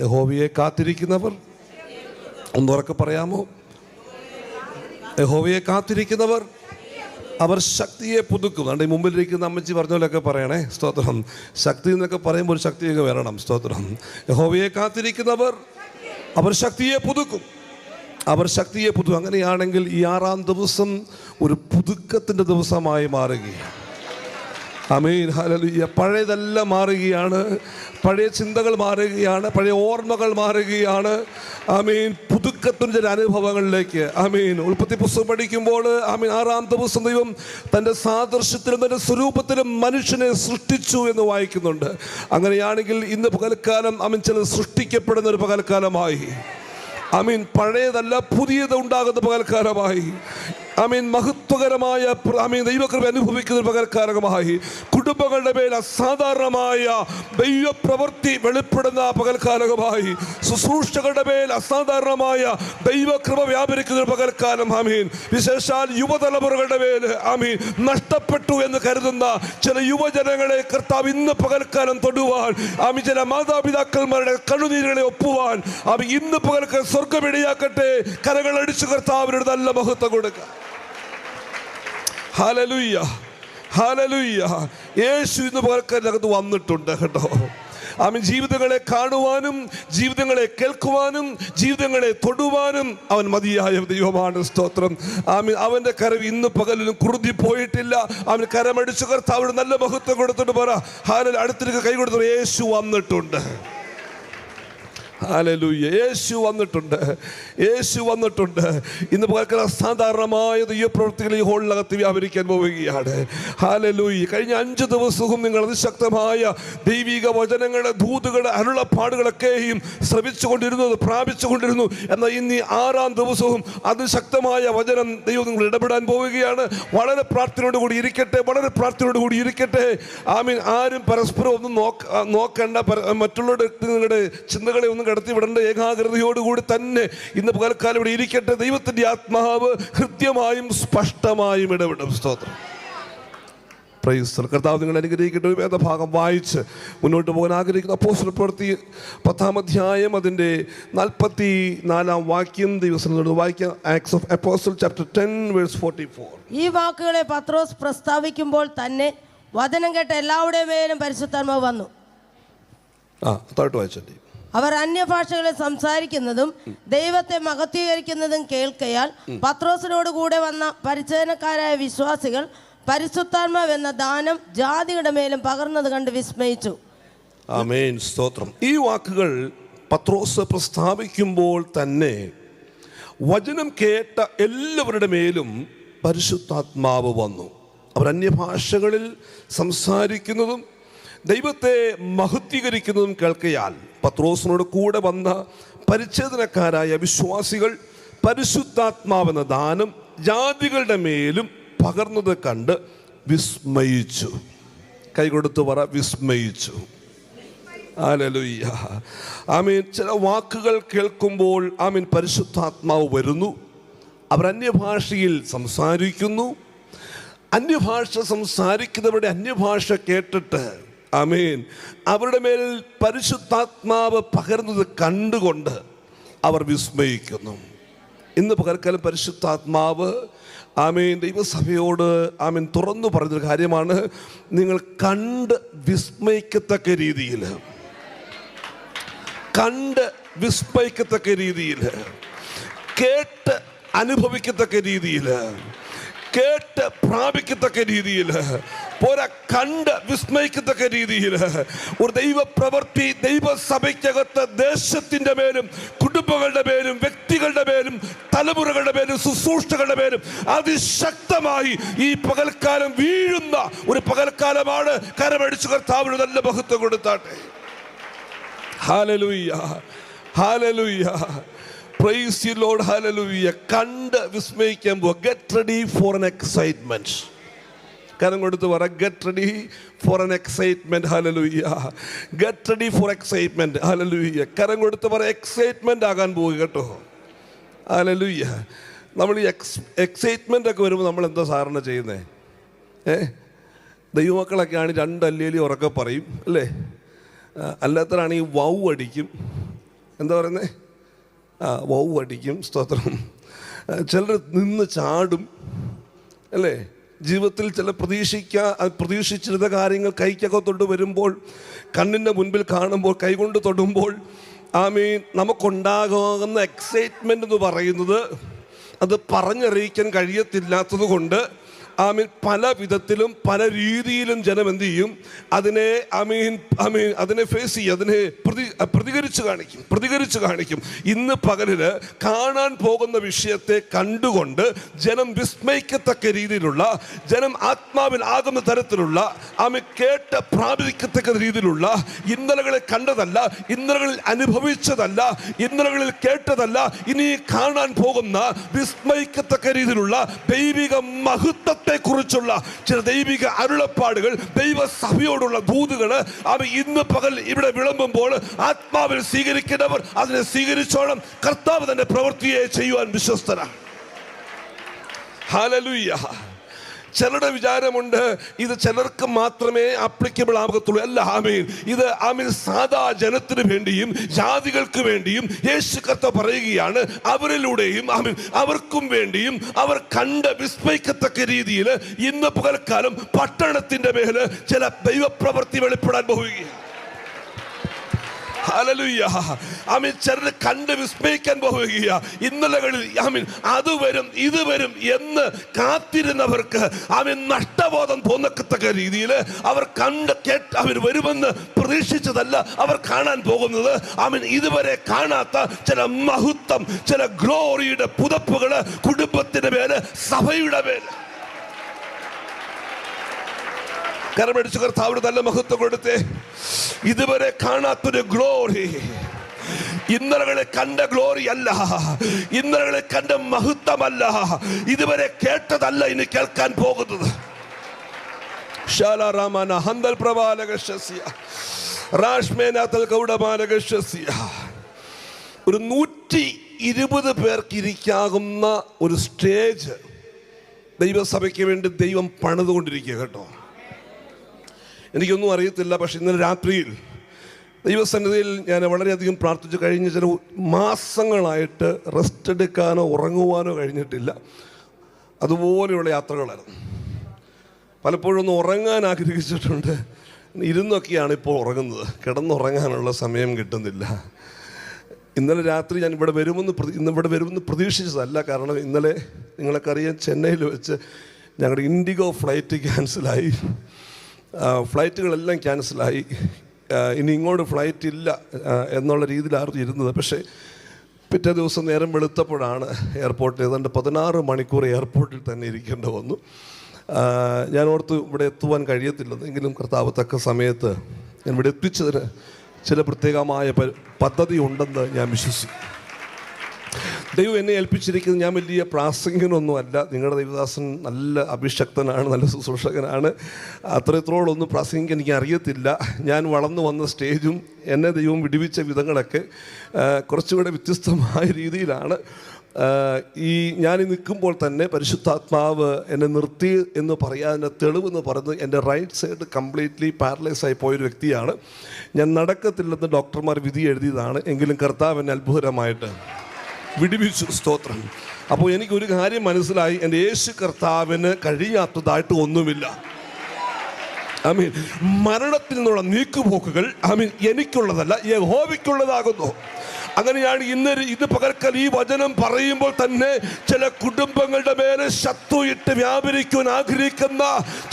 യഹോവയെ കാത്തിരിക്കുന്നവർ, ഒന്നുറക്കെ പറയാമോ? യഹോവയെ കാത്തിരിക്കുന്നവർ അവർ ശക്തിയെ പുതുക്കും. അതുകൊണ്ട് ഈ മുമ്പിലിരിക്കുന്ന അമ്മച്ചി പറഞ്ഞ പോലെയൊക്കെ പറയണേ. സ്തോത്രം. ശക്തി എന്നൊക്കെ പറയുമ്പോൾ ഒരു ശക്തിയൊക്കെ വരണം. സ്തോത്രം. യഹോവയെ കാത്തിരിക്കുന്നവർ അവർ ശക്തിയെ പുതുക്കും, അവർ ശക്തിയെ പുതുക്കും. അങ്ങനെയാണെങ്കിൽ ഈ 6-ാം ദിവസം ഒരു പുതുക്കത്തിൻ്റെ ദിവസമായി മാറുകയാണ്. ആമേൻ, ഹല്ലേലൂയ. പഴയതെല്ലാം മാറുകയാണ്, പഴയ ചിന്തകൾ മാറുകയാണ്, പഴയ ഓർമ്മകൾ മാറുകയാണ്. ആമേൻ, പുതുക്കത്തിൻ്റെ അനുഭവങ്ങളിലേക്ക്. ആമേൻ. ഉൽപ്പത്തി പുസ്തകം പഠിക്കുമ്പോൾ ആമേൻ 6-ാം ദിവസം ദൈവം തൻ്റെ സാദൃശ്യത്തിലും തൻ്റെ സ്വരൂപത്തിലും മനുഷ്യനെ സൃഷ്ടിച്ചു എന്ന് വായിക്കുന്നുണ്ട്. അങ്ങനെയാണെങ്കിൽ ഇന്ന് പകൽക്കാലം ആമേൻ ചിലത് സൃഷ്ടിക്കപ്പെടുന്ന ഒരു പകൽക്കാലമായി. ആമീൻ. പഴയതല്ല, പുതിയത് ഉണ്ടാകുന്ന പകൽക്കാലമായി. ആമീൻ. മഹത്വകരമായ ആമീൻ ദൈവകൃപ അനുഭവിക്കുന്ന പകൽക്കാലമായി. കുടുംബങ്ങളുടെ മേൽ അസാധാരണമായ ദൈവപ്രവൃത്തി വെളിപ്പെടുന്ന പകൽക്കാലമായി. ശുശ്രൂഷകളുടെ മേൽ അസാധാരണമായ ദൈവകൃപ വ്യാപരിക്കുന്ന പകൽക്കാലം. ആമീൻ. വിശേഷാൽ യുവതലമുറകളുടെ മേൽ ആമീൻ നഷ്ടപ്പെട്ടു എന്ന് കരുതുന്ന ചില യുവജനങ്ങളെ കർത്താവ് ഇന്ന് പകൽക്കാലം തൊടുവാൻ, ആമീൻ, ചില മാതാപിതാക്കന്മാരുടെ കണ്ണുനീരുകളെ ഒപ്പുവാൻ ആമീൻ ഇന്ന് പകൽക്കാലം സ്വർഗ്ഗമിടയാക്കട്ടെ. കരങ്ങളടിച്ചു കർത്താവിനൊരു നല്ല മഹത്വം കൊടുക്കുക. Hallelujah, hallelujah. യേശു ഇന്ന് പകൽക്കാലത്ത് വന്നിട്ടുണ്ട് കേട്ടോ. ആമീൻ. ജീവിതങ്ങളെ കാണുവാനും ജീവിതങ്ങളെ കേൾക്കുവാനും ജീവിതങ്ങളെ തൊടുവാനും അവൻ മതിയായ ദൈവമാണ്. സ്തോത്രം. ആമീൻ. അവൻ്റെ കരം ഇന്ന് പകലിലും കുറുതി പോയിട്ടില്ല. അവൻ കരമടിച്ചു കർത്താവിന് നല്ല മഹത്വം കൊടുത്തിട്ട് പറ ഹല്ലേലൂയ. അടുത്തിരിക്കുക കൈ കൊടുത്തു. യേശു വന്നിട്ടുണ്ട്. ഹല്ലേലൂയ. യേശു വന്നിട്ടുണ്ട്, യേശു വന്നിട്ടുണ്ട്. ഇന്ന് പകൽക്കാലം അസാധാരണമായ ദൈവപ്രവൃത്തികൾ ഈ ഹോളിനകത്ത് വ്യാപരിക്കാൻ പോവുകയാണ്. ഹല്ലേലൂയ. കഴിഞ്ഞ 5 ദിവസവും നിങ്ങൾ അതിശക്തമായ ദൈവിക വചനങ്ങളുടെ ദൂതുകളുടെ അരുളപ്പാടുകളൊക്കെയും ശ്രമിച്ചുകൊണ്ടിരുന്നു, പ്രാപിച്ചുകൊണ്ടിരുന്നു. എന്നാൽ ഇന്ന് 6-ാം ദിവസവും അതിശക്തമായ വചനം ദൈവം നിങ്ങൾ ഇടപെടാൻ പോവുകയാണ്. വളരെ പ്രാർത്ഥനയോട് കൂടി ഇരിക്കട്ടെ, വളരെ പ്രാർത്ഥനയോട് കൂടി ഇരിക്കട്ടെ. ആമീൻ. ആരും പരസ്പരം ഒന്നും നോക്കണ്ട, മറ്റുള്ളവരുടെ നിങ്ങളുടെ ചിന്തകളെ ഒന്നും കടത്തി വിടേണ്ട. ഏകാഗ്രതയോടുകൂടി തന്നെ ഇന്ന് പകൽക്കാലം ഇവിടെ ഇരിക്കട്ടെ. ദൈവത്തിൻ്റെ ആത്മാവ് കൃത്യമായും സ്പഷ്ടമായും ഇടപെടും. സ്തോത്രം. പ്രൈസ്. കർത്താവ് നിങ്ങൾ അനുഗ്രഹിക്കട്ടെ. ഒരു വേദഭാഗം വായിച്ച് മുന്നോട്ട് പോകാൻ ആഗ്രഹിക്കുന്ന അപ്പോസ്തല പ്രവൃത്തി 10-ാം അധ്യായം അതിൻ്റെ 44-ാം വാക്യം ദിവസം വായിക്കാം. Acts of apostle chapter 10 verse 44. ഈ വാക്കുകളെ പത്രോസ് പ്രസ്താവിക്കുമ്പോൾ തന്നെ വചനം കേട്ട എല്ലാവരുടെയും മേലും പരിശുദ്ധാത്മാവ് വന്നു. താഴോട്ട് വായിച്ചേ. അവർ അന്യഭാഷകളെ സംസാരിക്കുന്നതും ദൈവത്തെ മഹത്വീകരിക്കുന്നതും കേൾക്കയാൽ പത്രോസിനോട് കൂടെ വന്ന പരിച്ഛേദനക്കാരായ വിശ്വാസികൾ പരിശുദ്ധാത്മാവ് എന്ന ദാനം ജാതികളുടെ മേലും പകർന്നത് കണ്ട് വിസ്മയിച്ചു. ആമേൻ. സ്തോത്രം. ഈ വാക്കുകൾ പത്രോസ് പ്രസ്താവിക്കുമ്പോൾ തന്നെ വചനം കേട്ട എല്ലാവരുടെ മേലും പരിശുദ്ധാത്മാവ് വന്നു. അവർ അന്യഭാഷകളിൽ സംസാരിക്കുന്നതും ദൈവത്തെ മഹത്വീകരിക്കുന്നതും കേൾക്കയാൽ പത്രോസിനോട് കൂടെ വന്ന പരിച്ഛേദനക്കാരായ വിശ്വാസികൾ പരിശുദ്ധാത്മാവെന്ന ദാനം ജാതികളുടെ മേലും പകർന്നത് കണ്ട് വിസ്മയിച്ചു. കൈ കൊടുത്തു പറ, വിസ്മയിച്ചു. ഹല്ലേലൂയ. ആമീൻ. ചില വാക്കുകൾ കേൾക്കുമ്പോൾ ആമീൻ പരിശുദ്ധാത്മാവ് വരുന്നു. അവർ അന്യഭാഷയിൽ സംസാരിക്കുന്നു. അന്യഭാഷ സംസാരിക്കുന്നവരുടെ അന്യഭാഷ കേട്ടിട്ട് ആമേൻ അവരുടെ മേൽ പരിശുദ്ധാത്മാവ് പകർന്നത് കണ്ടുകൊണ്ട് അവർ വിസ്മയിക്കുന്നു. ഇന്ന് പകർക്കാലം പരിശുദ്ധാത്മാവ് ആമേൻ ദൈവസഭയോട് ആമേൻ തുറന്നു പറഞ്ഞൊരു കാര്യമാണ്. നിങ്ങൾ കണ്ട് വിസ്മയിക്കത്തക്ക രീതിയിൽ, കണ്ട് വിസ്മയിക്കത്തക്ക രീതിയിൽ, കേട്ട് അനുഭവിക്കത്തക്ക രീതിയിൽ, കേട്ട് പ്രാപിക്കത്തക്ക രീതിയിൽ, പോരാ കണ്ട് വിസ്മയിക്കത്തക്ക രീതിയിൽ ഒരു ദൈവപ്രവൃത്തി ദൈവസഭയ്ക്കകത്ത് ദേശത്തിൻ്റെ മേലും കുടുംബങ്ങളുടെ പേരും വ്യക്തികളുടെ പേരും തലമുറകളുടെ പേരും ശുശ്രൂഷകളുടെ പേരും അതിശക്തമായി ഈ പകൽക്കാലം വീഴുന്ന ഒരു പകൽക്കാലമാണ്. കരമടിച്ചു കർത്താവിന് നല്ല മഹത്വം കൊടുത്താട്ടെ. Hallelujah, hallelujah. Praise you Lord, hallelujah. കണ്ട് വിസ്മയിക്കാൻ പോവുക. Get ready for an excitement. കരം കൊടുത്ത് പറ, get ready for an excitement. hallelujah. Get ready for excitement. hallelujah. കരം കൊടുത്ത് പറ, എക്സൈറ്റ്മെന്റ് ആകാൻ പോവുക കേട്ടോ. hallelujah. നമ്മൾ ഈ എക്സൈറ്റ്മെന്റ് ഒക്കെ വരുമ്പോൾ നമ്മൾ എന്താ സാധാരണ ചെയ്യുന്നത്? ദൈവമക്കളൊക്കെ ആണ് 2 അല്ലേലി ഉറക്കെ പറയും അല്ലേ? അല്ലാത്തവരാണെങ്കിൽ വൗ അടിക്കും. എന്താ പറയുന്നത്, വൗ അടിക്കും. സ്തോത്രം. ചിലർ നിന്ന് ചാടും അല്ലേ? ജീവിതത്തിൽ ചില പ്രതീക്ഷിച്ചിരുന്ന കാര്യങ്ങൾ കൈക്കകത്തോട്ട് വരുമ്പോൾ, കണ്ണിൻ്റെ മുൻപിൽ കാണുമ്പോൾ, കൈകൊണ്ട് തൊടുമ്പോൾ നമുക്കുണ്ടാകുന്ന എക്സൈറ്റ്മെൻ്റ് എന്ന് പറയുന്നത് അത് പറഞ്ഞറിയിക്കാൻ കഴിയത്തില്ലാത്തത് കൊണ്ട് പല വിധത്തിലും പല രീതിയിലും ജനം എന്ത് ചെയ്യും, അതിനെ ഫേസ് ചെയ്യും, അതിനെ പ്രതികരിച്ച് കാണിക്കും. ഇന്ന് പകലില് കാണാൻ പോകുന്ന വിഷയത്തെ കണ്ടുകൊണ്ട് ജനം വിസ്മയിക്കത്തക്ക രീതിയിലുള്ള, ജനം ആത്മാവിൽ ആകുന്ന തരത്തിലുള്ള, കേട്ട് പ്രാപിക്കത്തക്ക രീതിയിലുള്ള, ഇന്നലകളിൽ കണ്ടതല്ല, ഇന്നലകളിൽ അനുഭവിച്ചതല്ല, ഇന്നലകളിൽ കേട്ടതല്ല, ഇനി കാണാൻ പോകുന്ന വിസ്മയിക്കത്തക്ക രീതിയിലുള്ള ദൈവിക മഹത്വത്തെ കുറിച്ചുള്ള ചില ദൈവിക അരുളപ്പാടുകൾ, ദൈവസഭയോടുള്ള ദൂതുകൾ ഇന്ന് പകൽ ഇവിടെ വിളമ്പുമ്പോൾ ആത്മാവിൽ സ്വീകരിക്കുന്നവർ അതിനെ സ്വീകരിച്ചോണം. കർത്താവ് തന്റെ പ്രവൃത്തിയെ ചെയ്യുവാൻ വിശ്വസ്തനാണ്. ഹല്ലേലൂയ. ചിലരുടെ വിചാരമുണ്ട് ഇത് ചിലർക്ക് മാത്രമേ ആപ്ലിക്കബിൾ ആകത്തുള്ളൂ. അല്ല, ഇത് സാധാ ജനത്തിന് വേണ്ടിയും ജാതികൾക്ക് വേണ്ടിയും യേശു കർത്താവ് പറയുകയാണ്. അവരിലൂടെയും അവർക്കും വേണ്ടിയും അവർ കണ്ട് വിസ്മയിക്കത്തക്ക രീതിയിൽ ഇന്ന് പകൽക്കാലം പട്ടണത്തിന്റെ മേല് ചില ദൈവപ്രവൃത്തി വെളിപ്പെടാൻ പോവുകയാണ്. ഹല്ലേലൂയ. ചിലർ കണ്ട് വിസ്മയിക്കാൻ പോവുകയാ. ഇന്നലകളിൽ അത് വരും ഇത് വരും എന്ന് കാത്തിരുന്നവർക്ക് നഷ്ടബോധം തോന്നത്തക്ക രീതിയിൽ അവർ കണ്ട് കേട്ട് അവർ വരുമെന്ന് പ്രതീക്ഷിച്ചതല്ല അവർ കാണാൻ പോകുന്നത്. ഇതുവരെ കാണാത്ത ചില മഹത്വം, ചില ഗ്ലോറിയുടെ പുതപ്പുകള് കുടുംബത്തിന്റെ മേല്, സഭയുടെ മേല്. കരമടിച്ചു കർത്താവിന് നല്ല മഹത്വം കൊടുത്തേ. ഇതുവരെ കാണാത്തൊരു ഗ്ലോറി, ഇന്നലകളെ കണ്ട ഗ്ലോറി അല്ല, ഇന്നലകളെ കണ്ട മഹത്വമല്ല, ഇതുവരെ കേട്ടതല്ല ഇനി കേൾക്കാൻ പോകുന്നത്. ഒരു 120 പേർക്ക് ഇരിക്കാവുന്ന ഒരു സ്റ്റേജ് ദൈവസഭയ്ക്ക് വേണ്ടി ദൈവം പണിതുകൊണ്ടിരിക്കുക കേട്ടോ. എനിക്കൊന്നും അറിയത്തില്ല, പക്ഷെ ഇന്നലെ രാത്രിയിൽ ദൈവസന്നിധിയിൽ ഞാൻ വളരെയധികം പ്രാർത്ഥിച്ചു. കഴിഞ്ഞ ചില മാസങ്ങളായിട്ട് റെസ്റ്റ് എടുക്കാനോ ഉറങ്ങുവാനോ കഴിഞ്ഞിട്ടില്ല. അതുപോലെയുള്ള യാത്രകളായിരുന്നു. പലപ്പോഴും ഒന്ന് ഉറങ്ങാൻ ആഗ്രഹിച്ചിട്ടുണ്ട്, ഇരുന്നൊക്കെയാണ് ഇപ്പോൾ ഉറങ്ങുന്നത്. കിടന്നുറങ്ങാനുള്ള സമയം കിട്ടുന്നില്ല. ഇന്നലെ രാത്രി ഞാൻ ഇവിടെ വരുമെന്ന് പ്രതീക്ഷിച്ചതല്ല. കാരണം ഇന്നലെ നിങ്ങളൊക്കെ അറിയാം, ചെന്നൈയിൽ വെച്ച് ഞങ്ങളുടെ ഇൻഡിഗോ ഫ്ലൈറ്റ് ക്യാൻസലായി. ഫ്ലൈറ്റുകളെല്ലാം ക്യാൻസലായി. ഇനി ഇങ്ങോട്ട് ഫ്ലൈറ്റ് ഇല്ല എന്നുള്ള രീതിയിലായിരുന്നു ഇരുന്നത്. പക്ഷേ പിറ്റേ ദിവസം നേരം വെളുത്തപ്പോഴാണ് എയർപോർട്ടിൽ, ഏതാണ്ട് 16 മണിക്കൂർ എയർപോർട്ടിൽ തന്നെ ഇരിക്കേണ്ടി വന്നു. ഞാൻ ഓർത്ത് ഇവിടെ എത്തുവാൻ കഴിയത്തില്ലെന്ന്. എങ്കിലും കർത്താവ് തക്ക സമയത്ത് ഞാൻ ഇവിടെ എത്തിച്ചതിന് ചില പ്രത്യേകമായ പദ്ധതി ഉണ്ടെന്ന് ഞാൻ വിശ്വസിക്കുന്നു. ദൈവം എന്നെ ഏൽപ്പിച്ചിരിക്കുന്നത്, ഞാൻ വലിയ പ്രാസംഗികനൊന്നുമല്ല. നിങ്ങളുടെ ദൈവദാസൻ നല്ല അഭിഷക്തനാണ്, നല്ല ശുശ്രൂഷകനാണ്. അത്രത്തോളൊന്നും പ്രാസംഗിക്കാൻ എനിക്ക് അറിയത്തില്ല. ഞാൻ വളർന്നു വന്ന സ്റ്റേജും എന്നെ ദൈവം വിടുവിച്ച വിധങ്ങളൊക്കെ കുറച്ചുകൂടെ വ്യത്യസ്തമായ രീതിയിലാണ്. ഞാൻ നിൽക്കുമ്പോൾ തന്നെ പരിശുദ്ധാത്മാവ് എന്നെ നിർത്തി എന്ന് പറയാൻ തെളിവെന്ന് പറയുന്നത്, എൻ്റെ റൈറ്റ് സൈഡ് കംപ്ലീറ്റ്ലി പാരലൈസ് ആയി പോയൊരു വ്യക്തിയാണ്. ഞാൻ നടക്കത്തില്ലെന്ന് ഡോക്ടർമാർ വിധി എഴുതിയതാണ്. എങ്കിലും കർത്താവ് എന്നെ അത്ഭുതമായിട്ട് വിടുവിച്ചു. സ്തോത്രം. അപ്പോൾ എനിക്കൊരു കാര്യം മനസ്സിലായി, എൻ്റെ യേശു കർത്താവിന് കഴിയാത്തതായിട്ട് ഒന്നുമില്ല. മരണത്തിൽ നിന്നുള്ള നീക്കുപോക്കുകൾ എനിക്കുള്ളതല്ല, യഹോവയ്ക്കുള്ളതാകുന്നു. അങ്ങനെയാണ് ഇന്ന് പകർക്കൽ ഈ വചനം പറയുമ്പോൾ തന്നെ ചില കുടുംബങ്ങളുടെ മേലെ ശത്രു ഇട്ട് വ്യാപരിക്കുവാൻ ആഗ്രഹിക്കുന്ന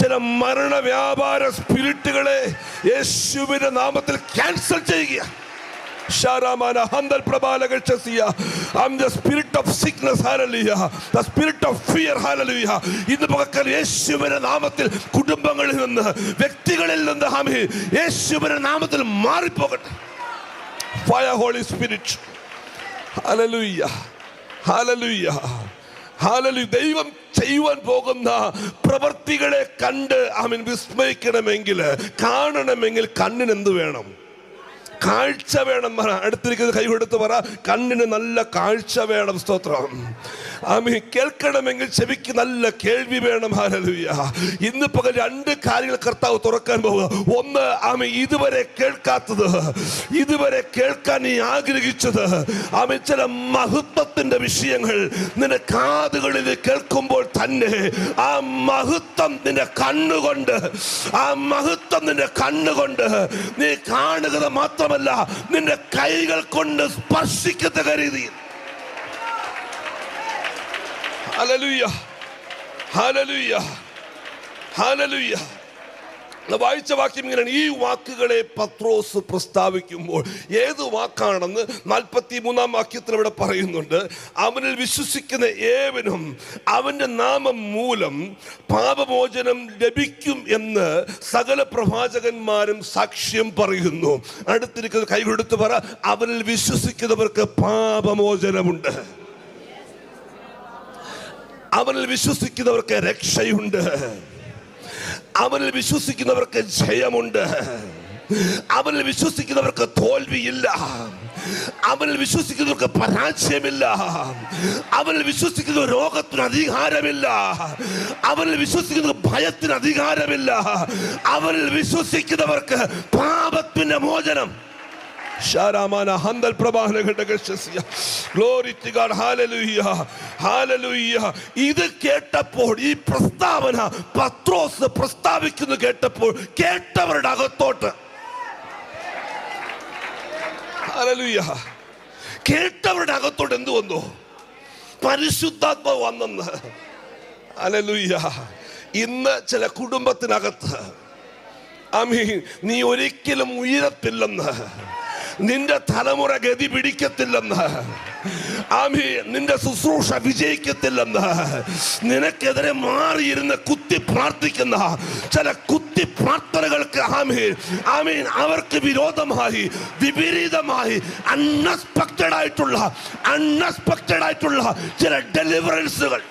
ചില മരണ വ്യാപാര സ്പിരിറ്റുകളെ യേശുവിന്റെ നാമത്തിൽ ക്യാൻസൽ ചെയ്യുക. I'm the spirit of sickness, hallelujah. The spirit of fear, hallelujah. ഇന്ന് പകൽ യേശുവിന്റെ നാമത്തിൽ കുടുംബങ്ങളിൽ നിന്ന്, വ്യക്തികളിൽ നിന്ന് യേശുവിന്റെ നാമത്തിൽ മാറിപ്പോകട്ടെ. Fire, Holy Spirit. Hallelujah. Hallelujah. Hallelujah. ദൈവം ചെയ്യുവാൻ പോകുന്ന പ്രവർത്തികളെ കണ്ട് വിസ്മയിക്കണമെങ്കിൽ, കാണണമെങ്കിൽ കണ്ണിന് എന്ത് വേണം? കാഴ്ച വേണം. അടുത്തിരിക്കുന്നത് കൈ കൊടുത്ത് പറ, കണ്ണിന് നല്ല കാഴ്ച വേണം. സ്തോത്രം. ആമീൻ. കേൾക്കണമെങ്കിൽ ചെവിക്ക് നല്ല കേൾവി വേണം. ഹല്ലേലൂയ. ഇന്ന് പകൽ രണ്ട് കാര്യങ്ങൾ കർത്താവ് തുറക്കാൻ പോവുക. ഒന്ന്, ആമീൻ, ഇതുവരെ കേൾക്കാത്തത്, ഇതുവരെ കേൾക്കാൻ നീ ആഗ്രഹിച്ചത്, ആമീൻ, ചില മഹത്വത്തിന്റെ വിഷയങ്ങൾ നിന്റെ കാതുകളിൽ കേൾക്കുമ്പോൾ തന്നെ ആ മഹത്വം നിന്റെ കണ്ണുകൊണ്ട്, ആ മഹത്വം നിന്റെ കണ്ണുകൊണ്ട് നീ കാണുക മാത്രമല്ല, നിന്റെ കൈകൾ കൊണ്ട് സ്പർശിക്കത്തക്ക രീതിയിൽ. Hallelujah, hallelujah, hallelujah. വായിച്ച വാക്യം ഇങ്ങനെയാണ്. ഈ വാക്കുകളെ പത്രോസ് പ്രസ്താവിക്കുമ്പോൾ ഏത് വാക്കാണെന്ന് 43-ാം വാക്യത്തിൽ ഇവിടെ പറയുന്നുണ്ട്. അവനിൽ വിശ്വസിക്കുന്ന ഏവനും അവന്റെ നാമം മൂലം പാപമോചനം ലഭിക്കും എന്ന് സകല പ്രവാചകന്മാരും സാക്ഷ്യം പറയുന്നു. അടുത്തിരിക്കുന്ന കൈകൊടുത്ത് പറ, അവനിൽ വിശ്വസിക്കുന്നവർക്ക് പാപമോചനമുണ്ട്, അവനിൽ വിശ്വസിക്കുന്നവർക്ക് രക്ഷയുണ്ട്, അവനിൽ വിശ്വസിക്കുന്നവർക്ക് ജയമുണ്ട്, അവനിൽ വിശ്വസിക്കുന്നവർക്ക് തോൽവിയില്ല, അവനിൽ വിശ്വസിക്കുന്നവർക്ക് പരാജയമില്ല, അവനിൽ വിശ്വസിക്കുന്ന രോഗത്തിന് അധികാരമില്ല, അവനിൽ വിശ്വസിക്കുന്ന ഭയത്തിന് അധികാരമില്ല, അവനിൽ വിശ്വസിക്കുന്നവർക്ക് പാപത്തിന്റെ മോചനം. ഇത് കേട്ടപ്പോൾ, ഈ പ്രസ്താവന പത്രോസ് പ്രസ്താവിക്കുന്നു കേട്ടപ്പോൾ, കേട്ടവരുടെ അകത്തോട്ട്, ഹല്ലേലൂയ, കേട്ടവരുടെ അകത്തോട്ട് എന്ത് വന്നു? പരിശുദ്ധാത്മാവ് വന്നെന്ന്. ഹല്ലേലൂയ. ഇന്ന് ചില കുടുംബത്തിനകത്ത്, ആമീൻ, നീ ഒരിക്കലും ഉയരത്തില്ലെന്ന്, നിന്റെ തലമുറ ഗതി പിടിക്കത്തില്ലെന്ന്, ആമീൻ, നിന്റെ ശുശ്രൂഷ വിജയിക്കത്തില്ലെന്ന്, നിനക്കെതിരെ മാറിയിരുന്ന് കുത്തി പ്രാർത്ഥിക്കുന്ന ചില കുത്തി പ്രാർത്ഥനകൾക്ക്, ആമീൻ, ആമീൻ, അവർക്ക് വിരോധമായി, വിപരീതമായി അൺഎക്സ്പെക്റ്റഡ് ആയിട്ടുള്ള ചില ഡെലിവറൻസുകൾ.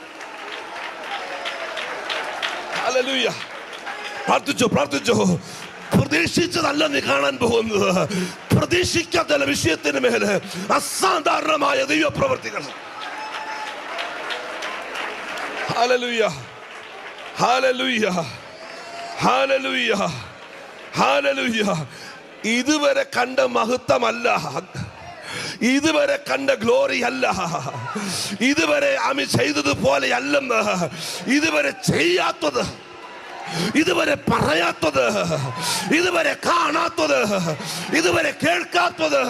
ഹല്ലേലൂയ. പ്രാർത്ഥിച്ചോ. പ്രതീക്ഷിച്ചതല്ല നീ കാണാൻ പോകുന്നത്, പ്രതീക്ഷിക്കാത്ത വിഷയത്തിന് മേലെ അസാധാരണമായ ദൈവപ്രവർത്തികൾ. Hallelujah, hallelujah, hallelujah, hallelujah. ഇതുവരെ കണ്ട മഹത്വമല്ല, ഇതുവരെ കണ്ട ഗ്ലോറി അല്ല, ഇതുവരെ ആമി ചെയ്തതുപോലെ അല്ലെന്ന്, ഇതുവരെ ചെയ്യാത്തത്, ഇതുവരെ പറയാത്തത്, ഇതുവരെ കാണാത്തത്, ഇതുവരെ കേൾക്കാത്തത്.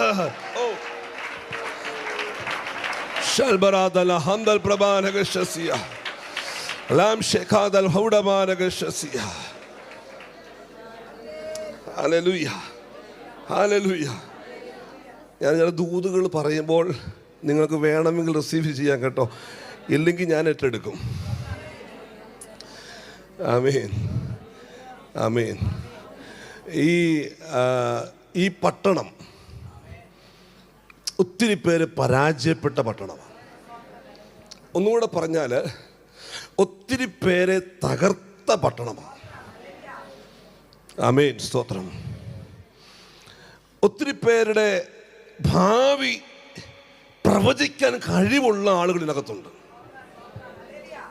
ഞാൻ ചില ദൂതുകൾ പറയുമ്പോൾ നിങ്ങൾക്ക് വേണമെങ്കിൽ റിസീവ് ചെയ്യാം കേട്ടോ, ഇല്ലെങ്കിൽ ഞാൻ ഏറ്റെടുക്കും. ആമേൻ, ആമേൻ. ഈ പട്ടണം ഒത്തിരി പേര് പരാജയപ്പെട്ട പട്ടണമാണ്. ഒന്നുകൂടെ പറഞ്ഞാൽ ഒത്തിരി പേരെ തകർത്ത പട്ടണമാണ്. ആമേൻ, സ്തോത്രം. ഒത്തിരി പേരുടെ ഭാവി പ്രവചിക്കാൻ കഴിവുള്ള ആളുകൾ ഇതിനകത്തുണ്ട്.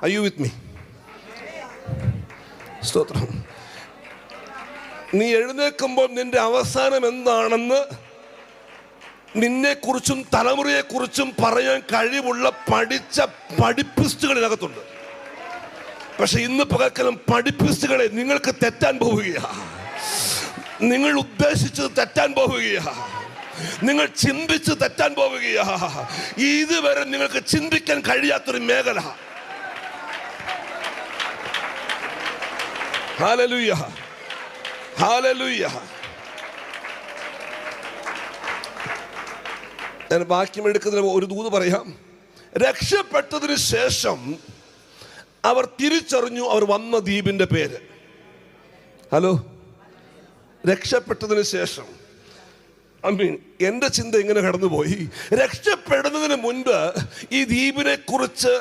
Are you with me? സ്തോത്രം. നീ എഴുന്നേൽക്കുമ്പോൾ നിന്റെ അവസാനം എന്താണെന്ന് നിന്നെക്കുറിച്ചും തലമുറയെക്കുറിച്ചും പറയാൻ കഴിവുള്ള പഠിച്ച പഠിപ്പിസ്റ്റുകൾ ഇതിനകത്തുണ്ട്. പക്ഷെ ഇന്ന് പകൽക്കാലം പഠിപ്പിസ്റ്റുകളെ നിങ്ങൾക്ക് തെറ്റാൻ പോവുകയാണ്. നിങ്ങൾ ഉദ്ദേശിച്ചത് തെറ്റാൻ പോവുകയാണ്. നിങ്ങൾ ചിന്തിച്ച് തെറ്റാൻ പോവുകയാണ്. ഇതുവരെ നിങ്ങൾക്ക് ചിന്തിക്കാൻ കഴിയാത്തൊരു മേഖല. Hallelujah, hallelujah. ഞാൻ വാക്യം എടുക്കുന്നതിന് ഒരു ദൂത് പറയാം. രക്ഷപ്പെട്ടതിന് ശേഷം അവർ തിരിച്ചറിഞ്ഞു അവർ വന്ന ദ്വീപിന്റെ പേര്. ഹലോ, രക്ഷപ്പെട്ടതിന് ശേഷം എൻ്റെ ചിന്ത ഇങ്ങനെ കടന്നുപോയി. രക്ഷപ്പെടുന്നതിന് മുൻപ് ഈ ദ്വീപിനെ കുറിച്ച്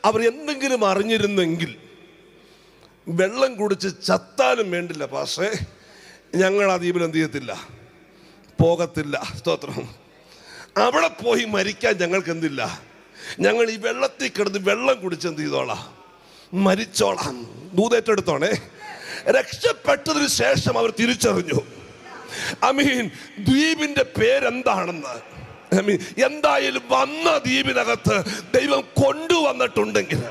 അവർ എന്തെങ്കിലും അറിഞ്ഞിരുന്നെങ്കിൽ, വെള്ളം കുടിച്ച് ചത്താലും വേണ്ടില്ല പാസ്റ്റേ, ഞങ്ങൾ ആ ദ്വീപിൽ എന്ത് ചെയ്യത്തില്ല, പോകത്തില്ല. സ്തോത്രം. അവിടെ പോയി മരിക്കാൻ ഞങ്ങൾക്ക് എന്തില്ല. ഞങ്ങൾ ഈ വെള്ളത്തിൽ കിടന്ന് വെള്ളം കുടിച്ചെന്ത് ചെയ്തോളാം, മരിച്ചോളാം. ദൂതേറ്റെടുത്തോണേ. രക്ഷപ്പെട്ടതിന് ശേഷം അവർ തിരിച്ചറിഞ്ഞു, ദ്വീപിന്റെ പേരെന്താണെന്ന്. എന്തായാലും വന്ന ദ്വീപിനകത്ത് ദൈവം കൊണ്ടുവന്നിട്ടുണ്ടെങ്കിൽ,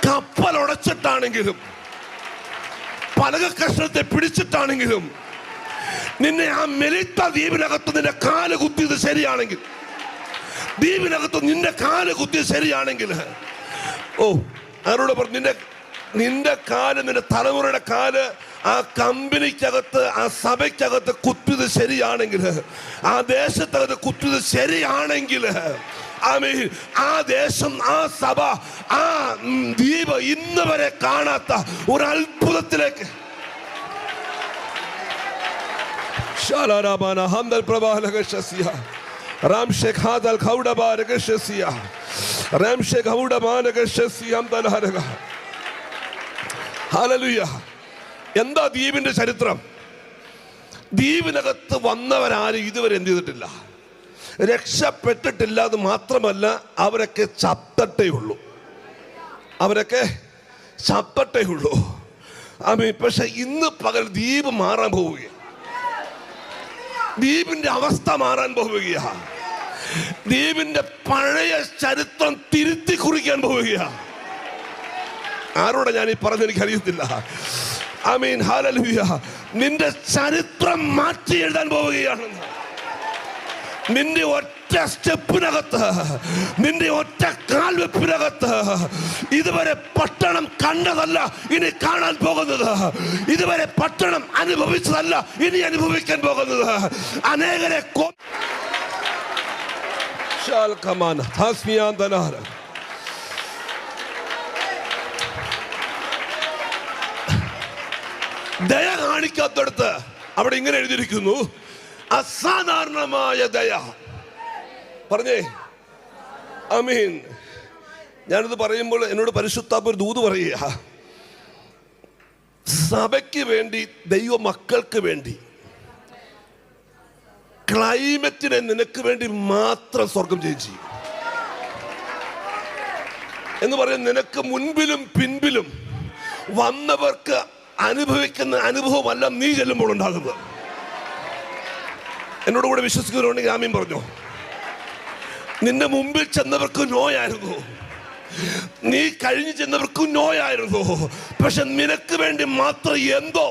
കപ്പൽ ഉടച്ചിട്ടാണെങ്കിലും പലക കഷ്ണത്തെ പിടിച്ചിട്ടാണെങ്കിലും നിന്നെ ആ മെലിത്ത ദ്വീപിനകത്ത് നിന്റെ കാല് കുത്തിയത് ശരിയാണെങ്കിൽ, ദ്വീപിനകത്ത് നിന്റെ കാല് കുത്തിയത് ശരിയാണെങ്കിൽ, ആരോട് പറഞ്ഞു, നിന്റെ കാല്, നിന്റെ തലമുറയുടെ കാല് ആ കമ്പനിക്കകത്ത്, ആ സഭയ്ക്കകത്ത് കുത്തിയത് ശരിയാണെങ്കിൽ, ആ ദേശത്തകത്ത് കുത്തിയത് ശരിയാണെങ്കിൽ, ആ ദേശം, ആ സഭ, ആ ദ്വീപ് ഇന്ന് വരെ കാണാത്ത ഒരു അത്ഭുതത്തിലേക്ക് എന്താ ദ്വീപിന്റെ ചരിത്രം? ദ്വീപിനകത്ത് വന്നവരാരും ഇതുവരെ എന്ത് ചെയ്തിട്ടില്ല, രക്ഷപ്പെട്ടിട്ടില്ല. അത് മാത്രമല്ല, അവരൊക്കെ ചത്തട്ടേ ഉള്ളൂ. പക്ഷെ ഇന്ന് പകൽ ദ്വീപ് മാറാൻ പോവുകയാണ്. ദ്വീപിന്റെ അവസ്ഥ മാറാൻ പോവുകയാണ്. ദ്വീപിന്റെ പഴയ ചരിത്രം തിരുത്തി കുറിക്കാൻ പോവുകയാണ്. ആരോടെ ഞാൻ ഈ പറഞ്ഞെനിക്ക് അറിയത്തില്ല. ഹല്ലേലൂയ. നിന്റെ ചരിത്രം മാറ്റി എഴുതാൻ പോവുകയാണെന്ന്. നിന്റെ ഒറ്റ സ്റ്റെപ്പിനകത്ത്, നിന്റെ ഒറ്റ കാൽവെപ്പിനകത്ത് ഇതുവരെ പട്ടണം കണ്ടതല്ല ഇനി കാണാൻ പോകുന്നത്. ഇതുവരെ പട്ടണം അനുഭവിച്ചതല്ല ഇനി അനുഭവിക്കാൻ പോകുന്നത്. അനേകരെ ദയ കാണിക്കാത്തടുത്ത് അവിടെ ഇങ്ങനെ എഴുതിയിരിക്കുന്നു, അസാധാരണമായ ദയ. പറഞ്ഞേ ആമീൻ. ഞാനിത് പറയുമ്പോൾ എന്നോട് പരിശുദ്ധാത്മാവ് ഒരു ദൂത് പറയുക, സഭയ്ക്ക് വേണ്ടി, ദൈവ മക്കൾക്ക് വേണ്ടി, ക്ലൈമറ്റിനെ നിനക്ക് വേണ്ടി മാത്രം സ്വർഗം ചെയ്യും എന്ന് പറയുന്നത്, നിനക്ക് മുൻപിലും പിൻപിലും വന്നവർക്ക് അനുഭവിക്കുന്ന അനുഭവമല്ല നീ ചെല്ലുമ്പോൾ ഉണ്ടാകുന്നത്. എന്നോട് കൂടെ വിശ്വസിക്കുന്നവരുണ്ടെങ്കിൽ ആമീൻ പറഞ്ഞു. നിന്റെ മുമ്പിൽ ചെന്നവർക്ക് നോയായിരുന്നു, നീ കഴിഞ്ഞു ചെന്നവർക്ക് നോയായിരുന്നു. പക്ഷെ നിനക്ക് വേണ്ടി മാത്രം എന്തോ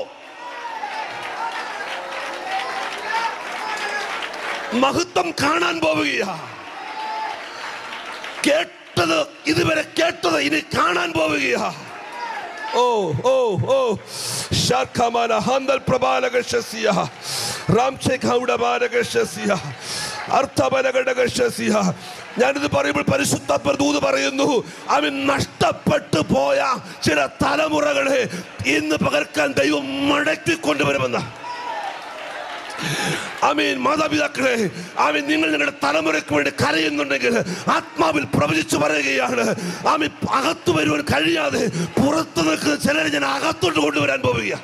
മഹത്വം കാണാൻ പോവുകയാ. കേട്ടത്, ഇതുവരെ കേട്ടത് ഇനി കാണാൻ പോവുകയാ. ഞാനിത് പറയുമ്പോൾ പരിശുദ്ധാത്മാവ് ദൂത് പറയുന്നു, അവൻ നഷ്ടപ്പെട്ടു പോയ ചില തലമുറകളെ ഇന്ന് പകർക്കാൻ ദൈവം മടക്കി കൊണ്ടുവരുമെന്ന. മാതാപിതാക്കളെ, നിങ്ങൾ നിങ്ങളുടെ തലമുറയ്ക്ക് വേണ്ടി കരയുന്നുണ്ടെങ്കിൽ ആത്മാവിൽ പ്രവചിച്ചു പറയുകയാണ്, അകത്തു വരുവാൻ കഴിയാതെ പുറത്തു നിൽക്കുന്ന ചിലരെ ഞാൻ അകത്തോട്ട് കൊണ്ടുവരാൻ പോവുക.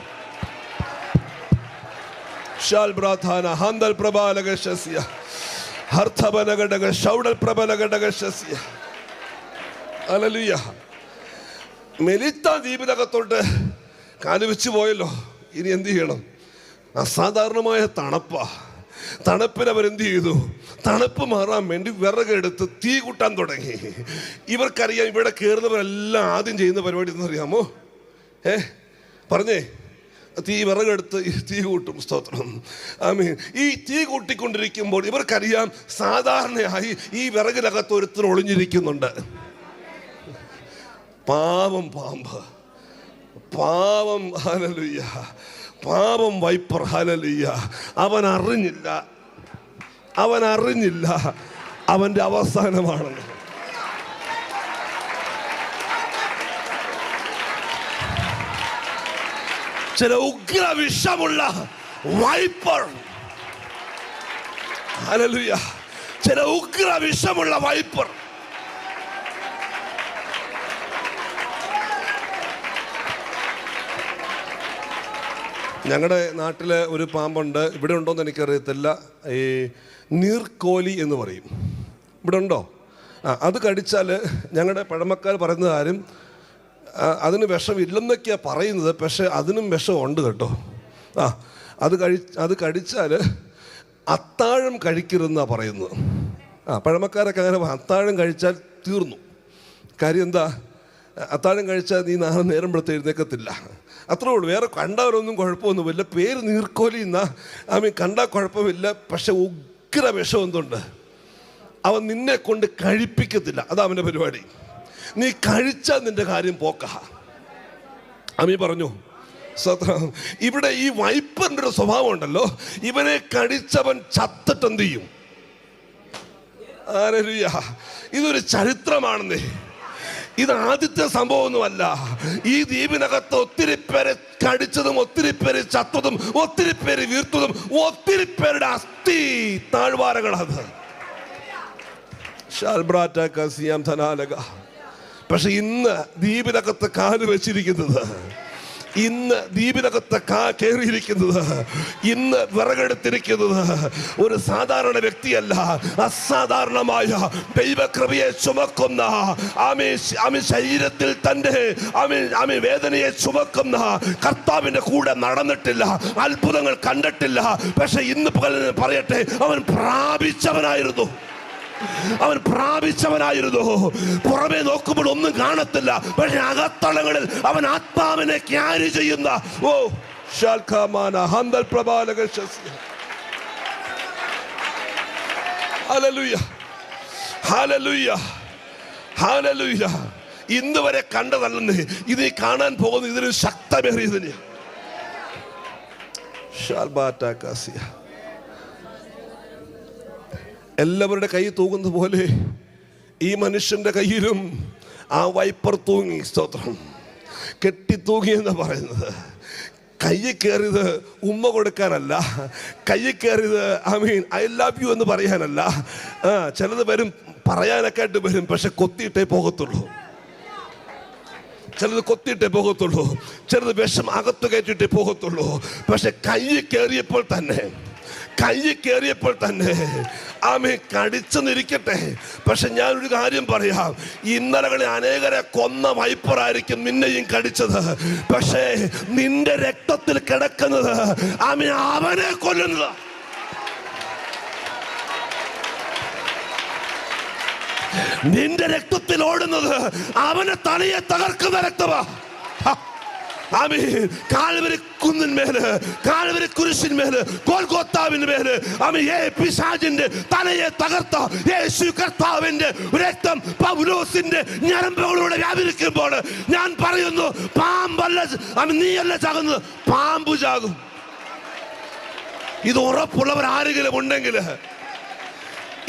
മെലിത്ത ദ്വീപിനകത്തോട്ട് കാലുവെച്ച് പോയല്ലോ. ഇനി എന്ത് ചെയ്യണം? അസാധാരണമായ തണുപ്പിന് അവരെന്ത് ചെയ്തു? തണുപ്പ് മാറാൻ വേണ്ടി വിറകെടുത്ത് തീ കൂട്ടാൻ തുടങ്ങി. ഇവർക്കറിയാം ഇവിടെ കയറുന്നവരെല്ലാം ആദ്യം ചെയ്യുന്ന പരിപാടി എന്നറിയാമോ? പറഞ്ഞേ, വിറകെടുത്ത് തീ കൂട്ടും. സ്തോത്രം. ഈ തീ കൂട്ടിക്കൊണ്ടിരിക്കുമ്പോൾ ഇവർക്കറിയാം സാധാരണയായി ഈ വിറകിനകത്ത് ഒരുത്തർ ഒളിഞ്ഞിരിക്കുന്നുണ്ട്. പാവം പാമ്പ്, പാവം ഹല്ലേലൂയ, പാവം വൈപ്പർ ഹല്ലേലൂയ. അവൻ അറിഞ്ഞില്ല അവന്റെ അവസാനമാണെന്ന്. ചില ഉഗ്ര വിഷമുള്ള വൈപ്പർ, ഹല്ലേലൂയ, ചില ഉഗ്ര വിഷമുള്ള വൈപ്പർ ഞങ്ങളുടെ നാട്ടിൽ ഒരു പാമ്പുണ്ട്, ഇവിടെ ഉണ്ടോയെന്ന് എനിക്കറിയത്തില്ല. ഈ നീർക്കോലി എന്ന് പറയും. ഇവിടെ ഉണ്ടോ? അത് കടിച്ചാൽ ഞങ്ങളുടെ പഴമക്കാർ പറയുന്ന കാര്യം അതിന് വിഷമില്ലെന്നൊക്കെയാണ് പറയുന്നത്, പക്ഷേ അതിനും വിഷമുണ്ട് കേട്ടോ. അത് കടിച്ചാൽ അത്താഴം കഴിക്കരുതെന്നാണ് പറയുന്നത്. പഴമക്കാരൊക്കെ അങ്ങനെ അത്താഴം കഴിച്ചാൽ തീർന്നു. കാര്യം എന്താ? അത്താഴം കഴിച്ചാൽ നീ നാളെ നേരം പെടുത്ത് എഴുന്നേക്കത്തില്ല. അത്രേ ഉള്ളൂ. വേറെ കണ്ടവരൊന്നും കുഴപ്പമൊന്നുമില്ല. പേര് നീർക്കോലി എന്നാ. കണ്ടാൽ കുഴപ്പമില്ല, പക്ഷെ ഉഗ്ര വിഷം എന്തുണ്ട്? അവൻ നിന്നെ കൊണ്ട് കഴിപ്പിക്കത്തില്ല. അതാ അവൻ്റെ പരിപാടി. നീ കഴിച്ചാൽ നിന്റെ കാര്യം പോക്ക. അമ്മി പറഞ്ഞു സ്വത്രം. ഇവിടെ ഈ വൈപ്പറിൻ്റെ ഒരു സ്വഭാവം ഉണ്ടല്ലോ, ഇവനെ കടിച്ചവൻ ചത്തിട്ട് എന്ത് ചെയ്യും? ഹല്ലേലൂയ. ഇതൊരു ചരിത്രമാണെന്നേ. ഇത് ആദ്യത്തെ സംഭവമൊന്നുമല്ല. ഈ ദ്വീപിനകത്ത് ഒത്തിരി പേരെ കടിച്ചതും ഒത്തിരി പേര് ചത്തതും ഒത്തിരി പേര് വീർത്തതും ഒത്തിരി പേരുടെ അസ്ഥി താഴ്വാരകളത്. പക്ഷെ ഇന്ന് ദ്വീപിനകത്ത് കാല് വെച്ചിരിക്കുന്നത്, ഇന്ന് ദ്വീപിനകത്ത് കയറിയിരിക്കുന്നത്, ഇന്ന് വിറകെടുത്തിരിക്കുന്നത് ഒരു സാധാരണ വ്യക്തിയല്ല, അസാധാരണമായ ദൈവകൃപയെ ചുമക്കുന്ന, ആമേ ശരീരത്തിൽ തന്റെ ആമേ വേദനയെ ചുമക്കുന്ന കർത്താവിന്റെ കൂടെ നടന്നിട്ടില്ല, അത്ഭുതങ്ങൾ കണ്ടിട്ടില്ല. പക്ഷെ ഇന്ന് പറയട്ടെ, അവൻ പ്രാപിച്ചവനായിരുന്നു. പുറമേ നോക്കുമ്പോൾ ഒന്നും കാണത്തില്ല, പക്ഷെ അകത്തളങ്ങളിൽ അവൻ ആത്മാവിനെ ക്യാരി ചെയ്യുന്ന ഇന്ന് വരെ കണ്ടതല്ലെന്ന് ഇത് കാണാൻ പോകുന്ന ഇതിന് ശക്തമേറിയതിന്. എല്ലാവരുടെ കൈ തൂങ്ങുന്ന പോലെ ഈ മനുഷ്യന്റെ കയ്യിലും ആ വൈപ്പർ തൂങ്ങി. സ്തോത്രം. കെട്ടിത്തൂങ്ങി എന്ന് പറയുന്നത് കയ്യിൽ കയറിയത് ഉമ്മ കൊടുക്കാനല്ല, കയ്യിൽ കയറിയത് ഐ ലവ് യു എന്ന് പറയാനല്ല. ചിലത് വരും, പറയാനൊക്കെ ആയിട്ട് വരും, പക്ഷെ കൊത്തിയിട്ടേ പോകത്തുള്ളൂ. ചിലത് കൊത്തിയിട്ടേ പോകത്തുള്ളൂ, ചിലത് വിഷം അകത്ത് കയറ്റിയിട്ടേ പോകത്തുള്ളൂ. പക്ഷെ കയ്യിൽ കയറിയപ്പോൾ തന്നെ ആമേ കടിച്ചെന്നിരിക്കട്ടെ. പക്ഷെ ഞാനൊരു കാര്യം പറയാം, ഇന്നലകളിൽ അനേകരെ കൊന്ന വൈപ്പറായിരിക്കും നിന്നെയും കടിച്ചത്. പക്ഷേ നിന്റെ രക്തത്തിൽ കിടക്കുന്നത് ആമേ അവനെ കൊല്ലുന്നത്. നിന്റെ രക്തത്തിൽ ഓടുന്നത് അവനെ തലയെ തകർക്കുന്ന രക്തമാ. കാൽവരി കുന്നിന്മേല്, കാൽവരി കുരിശിന്മേല്, ഗോൽഗോത്താവിന്മേല് പിശാചിന്റെ തലയെ തകർത്ത യേശു കർത്താവിന്റെ രക്തം പൗലോസിന്റെ ഞരമ്പുകളിലൂടെ വ്യാപരിക്കുമ്പോൾ ഞാൻ പറയുന്നു, പാമ്പല്ല, നീയല്ല ചാകുന്നത്, പാമ്പ് ചാകും. ഇത് ഉറപ്പുള്ളവർ ആരെങ്കിലും ഉണ്ടെങ്കിൽ,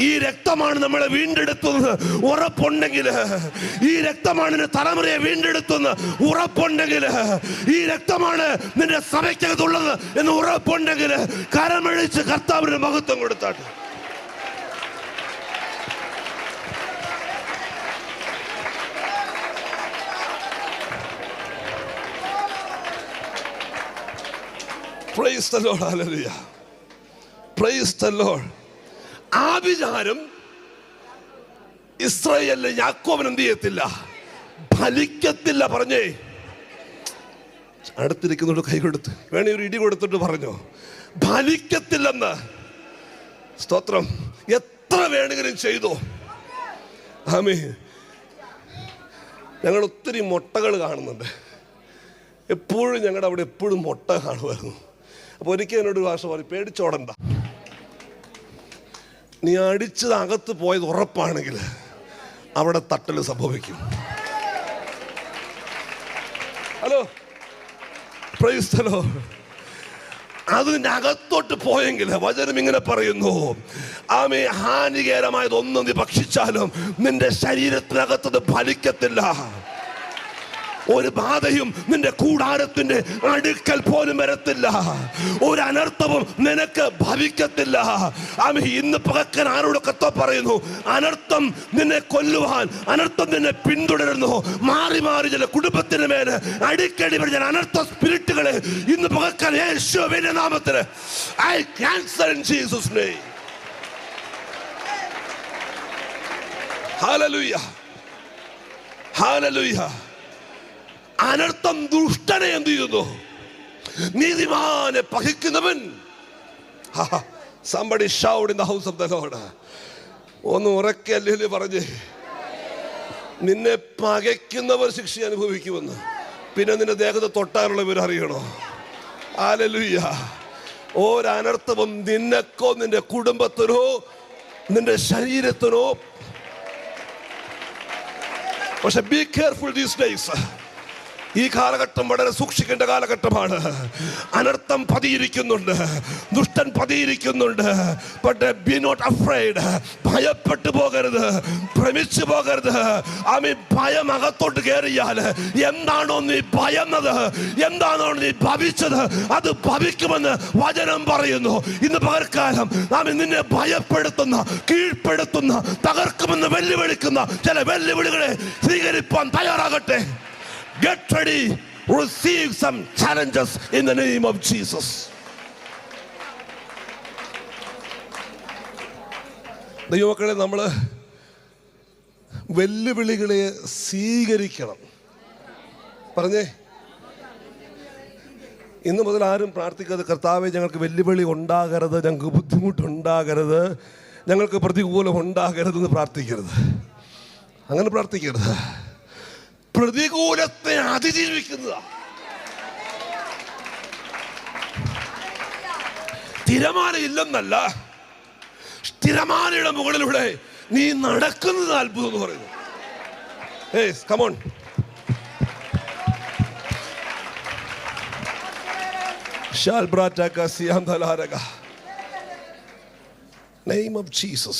ഈ രക്തമാണ് നമ്മളെ വീണ്ടെടുത്തുന്നത് ഉറപ്പുണ്ടെങ്കിൽ, ഈ രക്തമാണ് നിന്റെ തലമുറയെ വീണ്ടെടുത്തുന്നത് ഉറപ്പുണ്ടെങ്കിൽ, ഈ രക്തമാണ് നിന്റെ സഭയ്ക്കകത്തുള്ളത് എന്ന് ഉറപ്പുണ്ടെങ്കിൽ, കരമഴിച്ച് കർത്താവിന് മഹത്വം കൊടുത്താട്ടെ. Praise the Lord. Hallelujah. Praise the Lord. ആഭിചാരം ഇസ്രായേലിലെ യാക്കോബിന് എന്ത് ചെയ്യത്തില്ല? ഫലിക്കത്തില്ല. പറഞ്ഞേ, അടുത്തിരിക്കുന്നോട് കൈ കൊടുത്ത് വേണേ ഒരു ഇടി കൊടുത്തിട്ട് പറഞ്ഞോ, ഫലിക്കത്തില്ലെന്ന്. സ്തോത്രം. എത്ര വേണമെങ്കിലും ചെയ്തോ. ആമേൻ. ഞങ്ങൾ ഒത്തിരി മുട്ടകൾ കാണുന്നുണ്ട്. എപ്പോഴും ഞങ്ങളുടെ അവിടെ എപ്പോഴും മുട്ട കാണുമായിരുന്നു. അപ്പോൾ ഒരിക്കൽ എന്നോട് ഭാഷ പറയും, പേടിച്ചോടണ്ട, നീ അടിച്ചത് അകത്ത് പോയത് ഉറപ്പാണെങ്കിൽ അവിടെ തട്ടൽ സംഭവിക്കും. Hello, praise the Lord. അതിൻ്റെ അകത്തോട്ട് പോയെങ്കിൽ വചനം ഇങ്ങനെ പറയുന്നു, ആമേ, ഹാനികരമായതൊന്നും നീ ഭക്ഷിച്ചാലും നിന്റെ ശരീരത്തിനകത്തത് ഫലിക്കത്തില്ല. ഒരു ബാധയും നിന്റെ കൂടാരത്തിന്റെ അടുക്കൽ പോലും വരത്തില്ല. ഒരു അനർത്ഥവും നിനക്ക് ഭവിക്കത്തില്ല. ആമേൻ. ഇന്ന് പകക്കാൻ ആരോടൊക്കെ പറയുന്നു, അനർത്ഥം നിന്നെ കൊല്ലുവാൻ, അനർത്ഥം നിന്നെ പിന്തുടരുന്നു. മാറി മാറി ചില കുടുംബത്തിന് മേലെ അടിക്കടി വരുന്ന അനർത്ഥ സ്പിരിറ്റുകളെ ഇന്ന് പകക്കാൻ യേശുവിന്റെ നാമത്തിൽ I cancel in Jesus name. Hallelujah. Hallelujah. അനർത്ഥം ദുഷ്ടനെ എന്ത് ചെയ്യുന്നു? നീതിമാനെ പകയ്ക്കുന്നവൻ. Somebody shout in the house of the Lord. ഒന്ന് ഉറക്കെ അല്ലേ പറഞ്ഞേ, നിന്നെ പകയ്ക്കുന്നവർ ശിക്ഷ അനുഭവിക്കുമെന്ന്. പിന്നെ നിന്റെ ദേഹത്തെ തൊട്ടാനുള്ള വിവരം അറിയണോ? ഹല്ലേലൂയ. ഒരനർത്ഥവും നിനക്കോ നിന്റെ കുടുംബത്തിനോ നിന്റെ ശരീരത്തിനോ. പക്ഷെ ബി കെയർഫുൾ ദീസ് ഡേയ്സ്. ഈ കാലഘട്ടം വളരെ സൂക്ഷിക്കേണ്ട കാലഘട്ടമാണ്. അനർത്ഥം പതിയിരിക്കുന്നുണ്ട്, ദുഷ്ടൻ പതിയിരിക്കുന്നുണ്ട്. But be not afraid. ഭയപ്പെട്ടു പോകരുത്, ഭ്രമിച്ചു പോകരുത്. ആമേൻ. ഭയം അകത്തോട്ട് കയറിയാൽ എന്താണോ നീ ഭയന്നത്, എന്താണോ നീ ഭവിച്ചത്, അത് ഭവിക്കുമെന്ന് വചനം പറയുന്നു. ഇന്ന് പകർക്കാലം ആമേൻ നിന്നെ ഭയപ്പെടുത്തുന്ന, കീഴ്പ്പെടുത്തുന്ന, തകർക്കുമെന്ന് വെല്ലുവിളിക്കുന്ന ചില വെല്ലുവിളികളെ സ്വീകരിപ്പാൻ തയ്യാറാകട്ടെ. Get ready. Receive some challenges in the name of Jesus. ദൈവമക്കളെ, നമ്മൾ വെല്ലുവിളികളെ സ്വീകരിക്കണം. പറഞ്ഞേ, ഇന്ന് മുതൽ ആരും പ്രാർത്ഥിക്കാതെ കർത്താവേ ഞങ്ങൾക്ക് വെല്ലുവിളി ഉണ്ടാകരുത്, ഞങ്ങൾക്ക് ബുദ്ധിമുട്ടുണ്ടാകരുത്, ഞങ്ങൾക്ക് പ്രതികൂലം ഉണ്ടാകരുതെന്ന് പ്രാർത്ഥിക്കരുത്. അങ്ങനെ പ്രാർത്ഥിക്കരുത്. പ്രതികൂലത്തെ അതിജീവിക്കുക. തിരമാല ഇല്ലെന്നല്ല, തിരമാലയുടെ മുകളിലൂടെ നീ നടക്കുന്നത് അത്ഭുതം എന്ന് പറയുന്നു. Come on. Name of Jesus.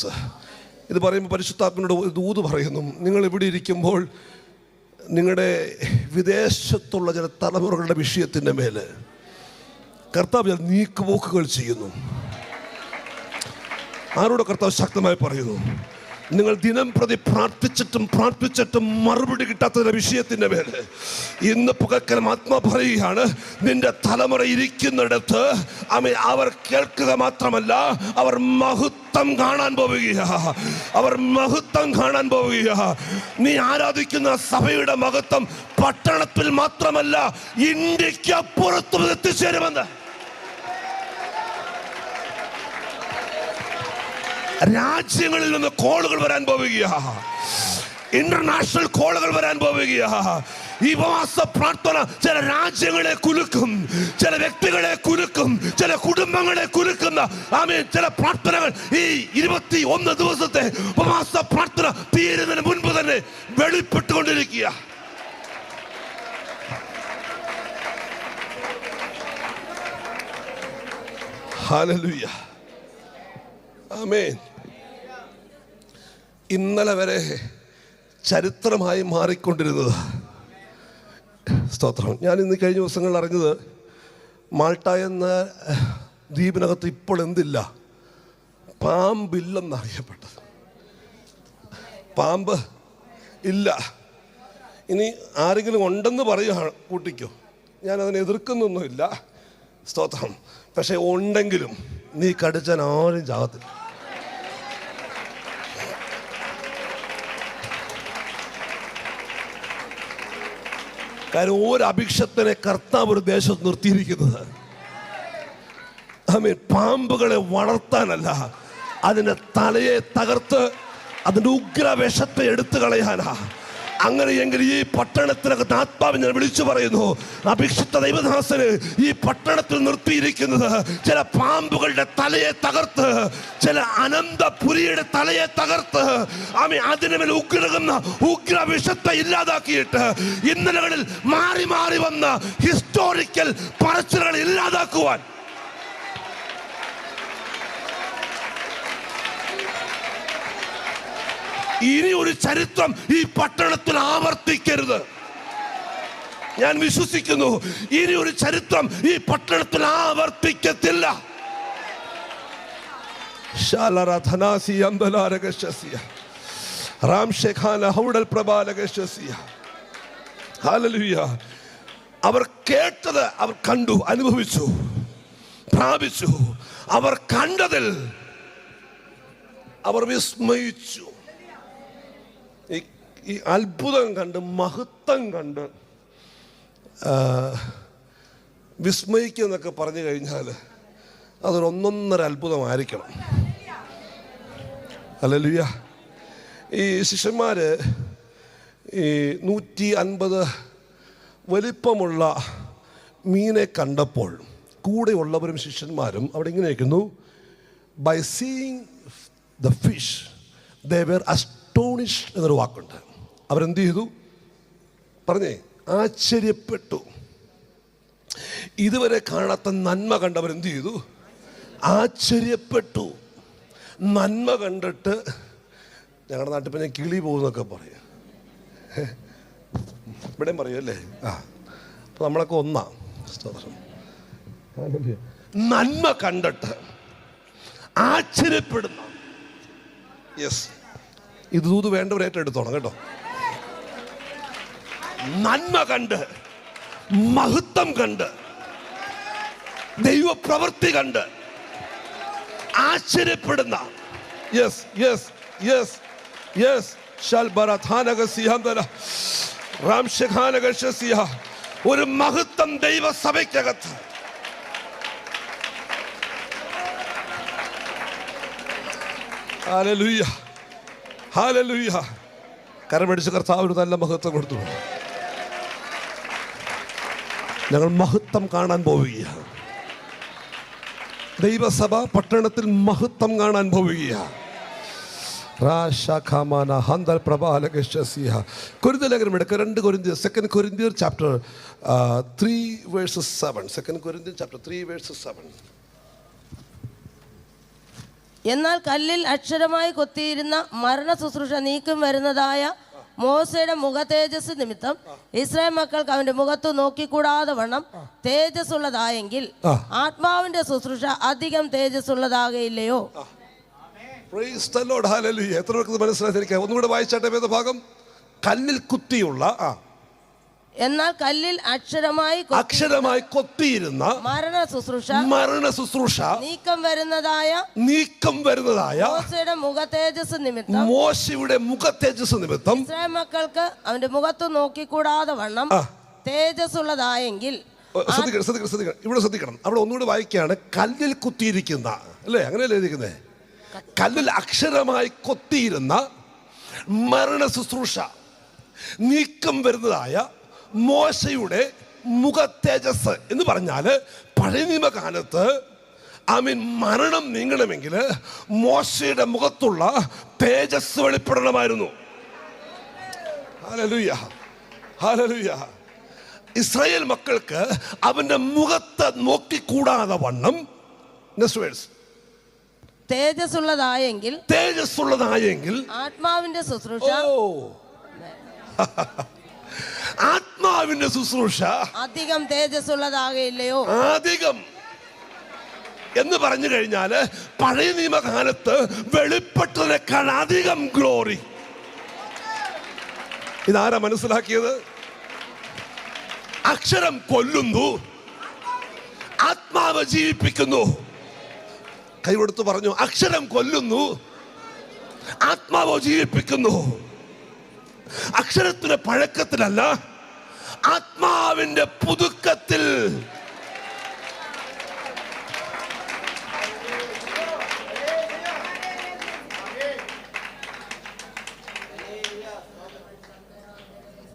ഇത് പറയുമ്പോൾ പരിശുദ്ധാത്മനോട് ദൂത് പറയുന്നു. നിങ്ങൾ ഇവിടെ ഇരിക്കുമ്പോൾ നിങ്ങളുടെ വിദേശത്തുള്ള ചില തലമുറകളുടെ വിഷയത്തിൻ്റെ മേലെ കർത്താവ് നീക്കുപോക്കുകൾ ചെയ്യുന്നു. ആരോട് കർത്താവ് ശക്തമായി പറയുന്നു, നിങ്ങൾ ദിനം പ്രതി പ്രാർത്ഥിച്ചിട്ടും മറുപടി കിട്ടാത്ത വിഷയത്തിൻ്റെ മേലെ ഇന്ന് പകൽക്കാലം ആത്മാ പറയുകയാണ്, നിന്റെ തലമുറ ഇരിക്കുന്നിടത്ത് അവർ കേൾക്കുക മാത്രമല്ല, അവർ മഹത്വം കാണാൻ പോവുകയാണ്. അവർ മഹത്വം കാണാൻ പോവുകയാണ്. നീ ആരാധിക്കുന്ന സഭയുടെ മഹത്വം പട്ടണത്തിൽ മാത്രമല്ല, ഇന്ത്യക്ക് അപ്പുറത്തും എത്തിച്ചേരുമെന്ന്. രാജ്യങ്ങളിൽ നിന്ന് കോളുകൾ വരാൻ പോവുകയാണ്. ഇന്റർനാഷണൽ കോളുകൾ വരാൻ പോവുകയാണ്. ഈ ഉപവാസ പ്രാർത്ഥന ചില രാജ്യങ്ങളെ കുലുക്കും, ചില വ്യക്തികളെ കുലുക്കും, ചില കുടുംബങ്ങളെ കുലുക്കുന്ന ആമേൻ ചില പ്രാർത്ഥനകൾ ഈ 21 ദിവസത്തെ ഉപവാസ പ്രാർത്ഥന തീരുന്നതിന് മുൻപ് തന്നെ വെളിപ്പെട്ടുകൊണ്ടിരിക്കുക. ഹല്ലേലൂയ. ആമേൻ. ഇന്നലെ വരെ ചരിത്രമായി മാറിക്കൊണ്ടിരുന്നത്, സ്തോത്രം. ഞാൻ ഇന്ന് കഴിഞ്ഞ ദിവസങ്ങളിൽ അറിഞ്ഞത്, മാൾട്ട എന്ന ദ്വീപിനകത്ത് ഇപ്പോൾ എന്തില്ല, പാമ്പില്ലെന്നറിയപ്പെട്ടത്. പാമ്പ് ഇല്ല. ഇനി ആരെങ്കിലും ഉണ്ടെന്ന് പറയുകയാണ്, കൂട്ടിക്കോ, ഞാനതിനെ എതിർക്കുന്നൊന്നുമില്ല, സ്തോത്രം. പക്ഷെ ഉണ്ടെങ്കിലും നീ കടിച്ചാൽ ആരും ചാകത്തില്ല. കാരണം ഒരു അഭിഷക്തനെ കർത്താവ് ഒരു ദേശത്ത് നിർത്തിയിരിക്കുന്നത് ആമേൻ പാമ്പുകളെ വളർത്താനല്ല, അതിൻ്റെ തലയെ തകർത്ത് അതിൻ്റെ ഉഗ്രവിഷത്തെ എടുത്തു കളയാനാ. അങ്ങനെയെങ്കിൽ ഈ പട്ടണത്തിനകത്ത് ആത്മാവിനെ വിളിച്ചു പറയുന്നു, അഭിഷിക്ത ദൈവദാസന് ഈ പട്ടണത്തിൽ നിർത്തിയിരിക്കുന്നത് ചില പാമ്പുകളുടെ തലയെ തകർത്ത്, ചില അനന്തപുരിയുടെ തലയെ തകർത്ത് അതിനുമേൽ ഉഗ്രകുന്ന ഉഗ്രവിഷത്തെ ഇല്ലാതാക്കിയിട്ട് ഇന്നലകളിൽ മാറി മാറി വന്ന ഹിസ്റ്റോറിക്കൽ പറച്ചിലുകൾ ഇല്ലാതാക്കുവാൻ ഇനി ഒരു ചരിത്രം ഈ പട്ടണത്തിൽ ആവർത്തിക്കരുത്. ഞാൻ വിശ്വസിക്കുന്നു ഇനി ഒരു ചരിത്രം ഈ പട്ടണത്തിൽ ആവർത്തിക്കത്തില്ല. അവർ കേട്ടത് അവർ കണ്ടു, അനുഭവിച്ചു, പ്രാപിച്ചു. അവർ കണ്ടതിൽ അവർ വിസ്മയിച്ചു. ഈ അത്ഭുതം കണ്ട്, മഹത്വം കണ്ട് വിസ്മയിക്കുക എന്നൊക്കെ പറഞ്ഞു കഴിഞ്ഞാൽ അതൊരു ഒന്നൊന്നര അത്ഭുതമായിരിക്കണം. ഹല്ലേലൂയ. ഈ ശിഷ്യന്മാർ ഈ 150 വലിപ്പമുള്ള മീനെ കണ്ടപ്പോൾ കൂടെയുള്ളവരും ശിഷ്യന്മാരും അവിടെ ഇങ്ങനെ ഇരിക്കുന്നു. By seeing the fish they were astonished എന്നൊരു വാക്കുണ്ട്. അവരെന്ത് ചെയ്തു? പറഞ്ഞേ, ആശ്ചര്യപ്പെട്ടു. ഇതുവരെ കാണാത്ത നന്മ കണ്ടവരെന്ത് ചെയ്തു? ആശ്ചര്യപ്പെട്ടു. നന്മ കണ്ടിട്ട് ഞങ്ങളുടെ നാട്ടിൽ പിന്നെ കിളി പോകുന്നൊക്കെ പറയും, ഇവിടെയും പറയും അല്ലേ? അപ്പൊ നമ്മളൊക്കെ ഒന്നാ. നന്മ കണ്ടിട്ട് ആശ്ചര്യപ്പെടുന്ന, യെസ്, ഇത് ദൂത് വേണ്ടവർ ഏറ്റെടുത്തോണം കേട്ടോ. നന്മ കണ്ട്, മഹത്വം കണ്ട്, ദൈവപ്രവൃത്തി കണ്ട് ആശ്ചര്യപ്പെടുന്ന, യെസ് യെസ് യെസ് യെസ്, ഒരു മഹത്വം ദൈവസഭയ്ക്കകത്ത്. Hallelujah, hallelujah. കരമടിച്ച് കർത്താവിന് നല്ല മഹത്വം കൊടുത്തു. ഞങ്ങൾ മഹത്വം കാണാൻ പോവുകയാണ്. ദൈവസഭ പട്ടണത്തിൽ മഹത്വം കാണാൻ പോവുകയാണ്. കൊരിന്ത്യലേഖനം എടുക്കുക, 2 കൊരിന്ത്യർ, 2 കൊരിന്ത്യർ ചാപ്റ്റർ 3 വേഴ്സസ് 7. 2 കൊരിന്ത്യർ ചാപ്റ്റർ 3 വേഴ്സസ് 7. എന്നാൽ കല്ലിൽ അക്ഷരമായി കൊത്തിയിരുന്ന മരണ ശുശ്രൂഷ നീക്കം വരുന്നതായ മോശയുടെ മുഖ തേജസ് നിമിത്തം ഇസ്രായേൽ മക്കൾക്ക് അവന്റെ മുഖത്ത് നോക്കിക്കൂടാതെ വണ്ണം തേജസ് ഉള്ളതായെങ്കിൽ ആത്മാവിന്റെ ശുശ്രൂഷ അധികം തേജസ് ഉള്ളതാകയില്ലയോ? എത്ര പേർക്ക് മനസ്സിലായിരിക്കാം? ഒന്നുകൂടെ വായിച്ചാട്ടെ വേദഭാഗം. കല്ലിൽ കുത്തിയുള്ള, എന്നാൽ കല്ലിൽ അക്ഷരമായി കൊത്തിയിരുന്ന മരണ ശുശ്രൂഷ നീക്കം വരുന്നതായ മോശയുടെ മുഖ തേജസ് നിമിത്തം ഇസ്രായേൽ മക്കൾക്ക് അവന്റെ മുഖത്ത് നോക്കിക്കൂടാതെ വണ്ണം തേജസ് ഉള്ളതായെങ്കിൽ. ശ്രദ്ധിക്കണം, ഇവിടെ ശ്രദ്ധിക്കണം. അവിടെ ഒന്നുകൂടെ വായിക്കുകയാണ്. കല്ലിൽ കുത്തിയിരിക്കുന്ന, അല്ലേ? അങ്ങനെയല്ലേ എഴുതിയിരിക്കുന്നത്? കല്ലിൽ അക്ഷരമായി കൊത്തിയിരുന്ന മരണ ശുശ്രൂഷ നീക്കം വരുന്നതായ മോശയുടെ മുഖ തേജസ് എന്ന് പറഞ്ഞാല് പഴയ നിയമകാലത്ത് മരണം നീങ്ങണമെങ്കിൽ മോശയുടെ മുഖത്തുള്ള തേജസ് വെളിപ്പെടണമായിരുന്നു. Hallelujah, hallelujah. ഇസ്രായേൽ മക്കൾക്ക് അവന്റെ മുഖത്ത് നോക്കിക്കൂടാതെ വണ്ണം തേജസ്സുള്ളതായെങ്കിൽ ആത്മാവിന്റെ ശുശ്രൂഷ ആത്മാവിന്റെ ശുശ്രൂഷ അധികം തേജസ്സുള്ളതാകയില്ലയോ? അധികം എന്ന് പറഞ്ഞു കഴിഞ്ഞാല് പഴയ നിയമകാലത്ത് വെളിപ്പെട്ടതിനേക്കാൾ അധികം ഗ്ലോറി. ഇതാരാ മനസ്സിലാക്കിയത്? അക്ഷരം കൊല്ലുന്നു, ആത്മാവ് ജീവിപ്പിക്കുന്നു. കൈകൊടുത്ത് പറഞ്ഞു, അക്ഷരം കൊല്ലുന്നു, ആത്മാവ് ജീവിപ്പിക്കുന്നു. അക്ഷരത്തിന്റെ പഴക്കത്തിലല്ല, ആത്മാവിന്റെ പുതുക്കത്തിൽ.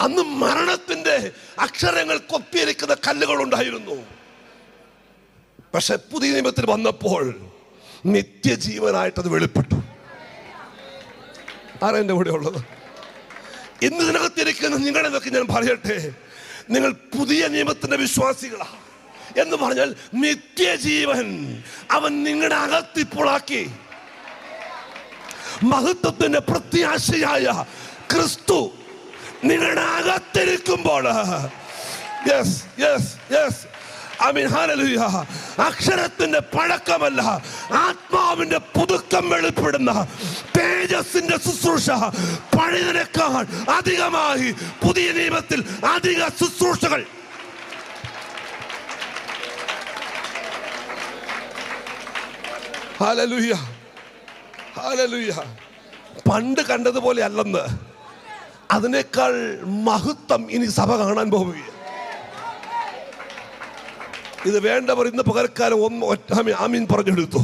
അന്ന് മരണത്തിന്റെ അക്ഷരങ്ങൾ കൊത്തിയിരിക്കുന്ന കല്ലുകൾ ഉണ്ടായിരുന്നു. പക്ഷെ പുതിയ നിയമത്തിൽ വന്നപ്പോൾ നിത്യജീവനായിട്ടത് വെളിപ്പെട്ടു. ആരാ എൻ്റെ കൂടെ ഉള്ളത്? ഇന്ന് ഇതിനകത്തിരിക്കുന്ന നിങ്ങളെന്നൊക്കെ ഞാൻ പറയട്ടെ, നിങ്ങൾ പുതിയ നിയമത്തിന്റെ വിശ്വാസികളാ എന്ന് പറഞ്ഞാൽ നിത്യജീവൻ അവൻ നിങ്ങളുടെ അകത്തിപ്പോളാക്കി. മഹത്വത്തിന്റെ പ്രത്യാശയായ ക്രിസ്തു നിങ്ങളുടെ അകത്തിരിക്കുമ്പോൾ യെസ് യെസ് യെസ് ആമീൻ ഹല്ലേലൂയ. അക്ഷരത്തിന്റെ പഴക്കമല്ല, ആത്മാവിന്റെ പുതുക്കം വെളിപ്പെടുന്ന തേജസ്സിന്റെ ശുശ്രൂഷ പഴയതിനേക്കാൾ അധികമായി പുതിയ നിയമത്തിൽ അധിക ശുശ്രൂഷകൾ. Hallelujah hallelujah. പണ്ട് കണ്ടതുപോലെ അല്ലെന്ന്, അതിനേക്കാൾ മഹത്വം ഇനി സഭ കാണാൻ പോവുകയാണ്. ഇത് വേണ്ടവർ ഇന്ന് പകൽക്കാലം ആമീൻ പറഞ്ഞെടുത്തു.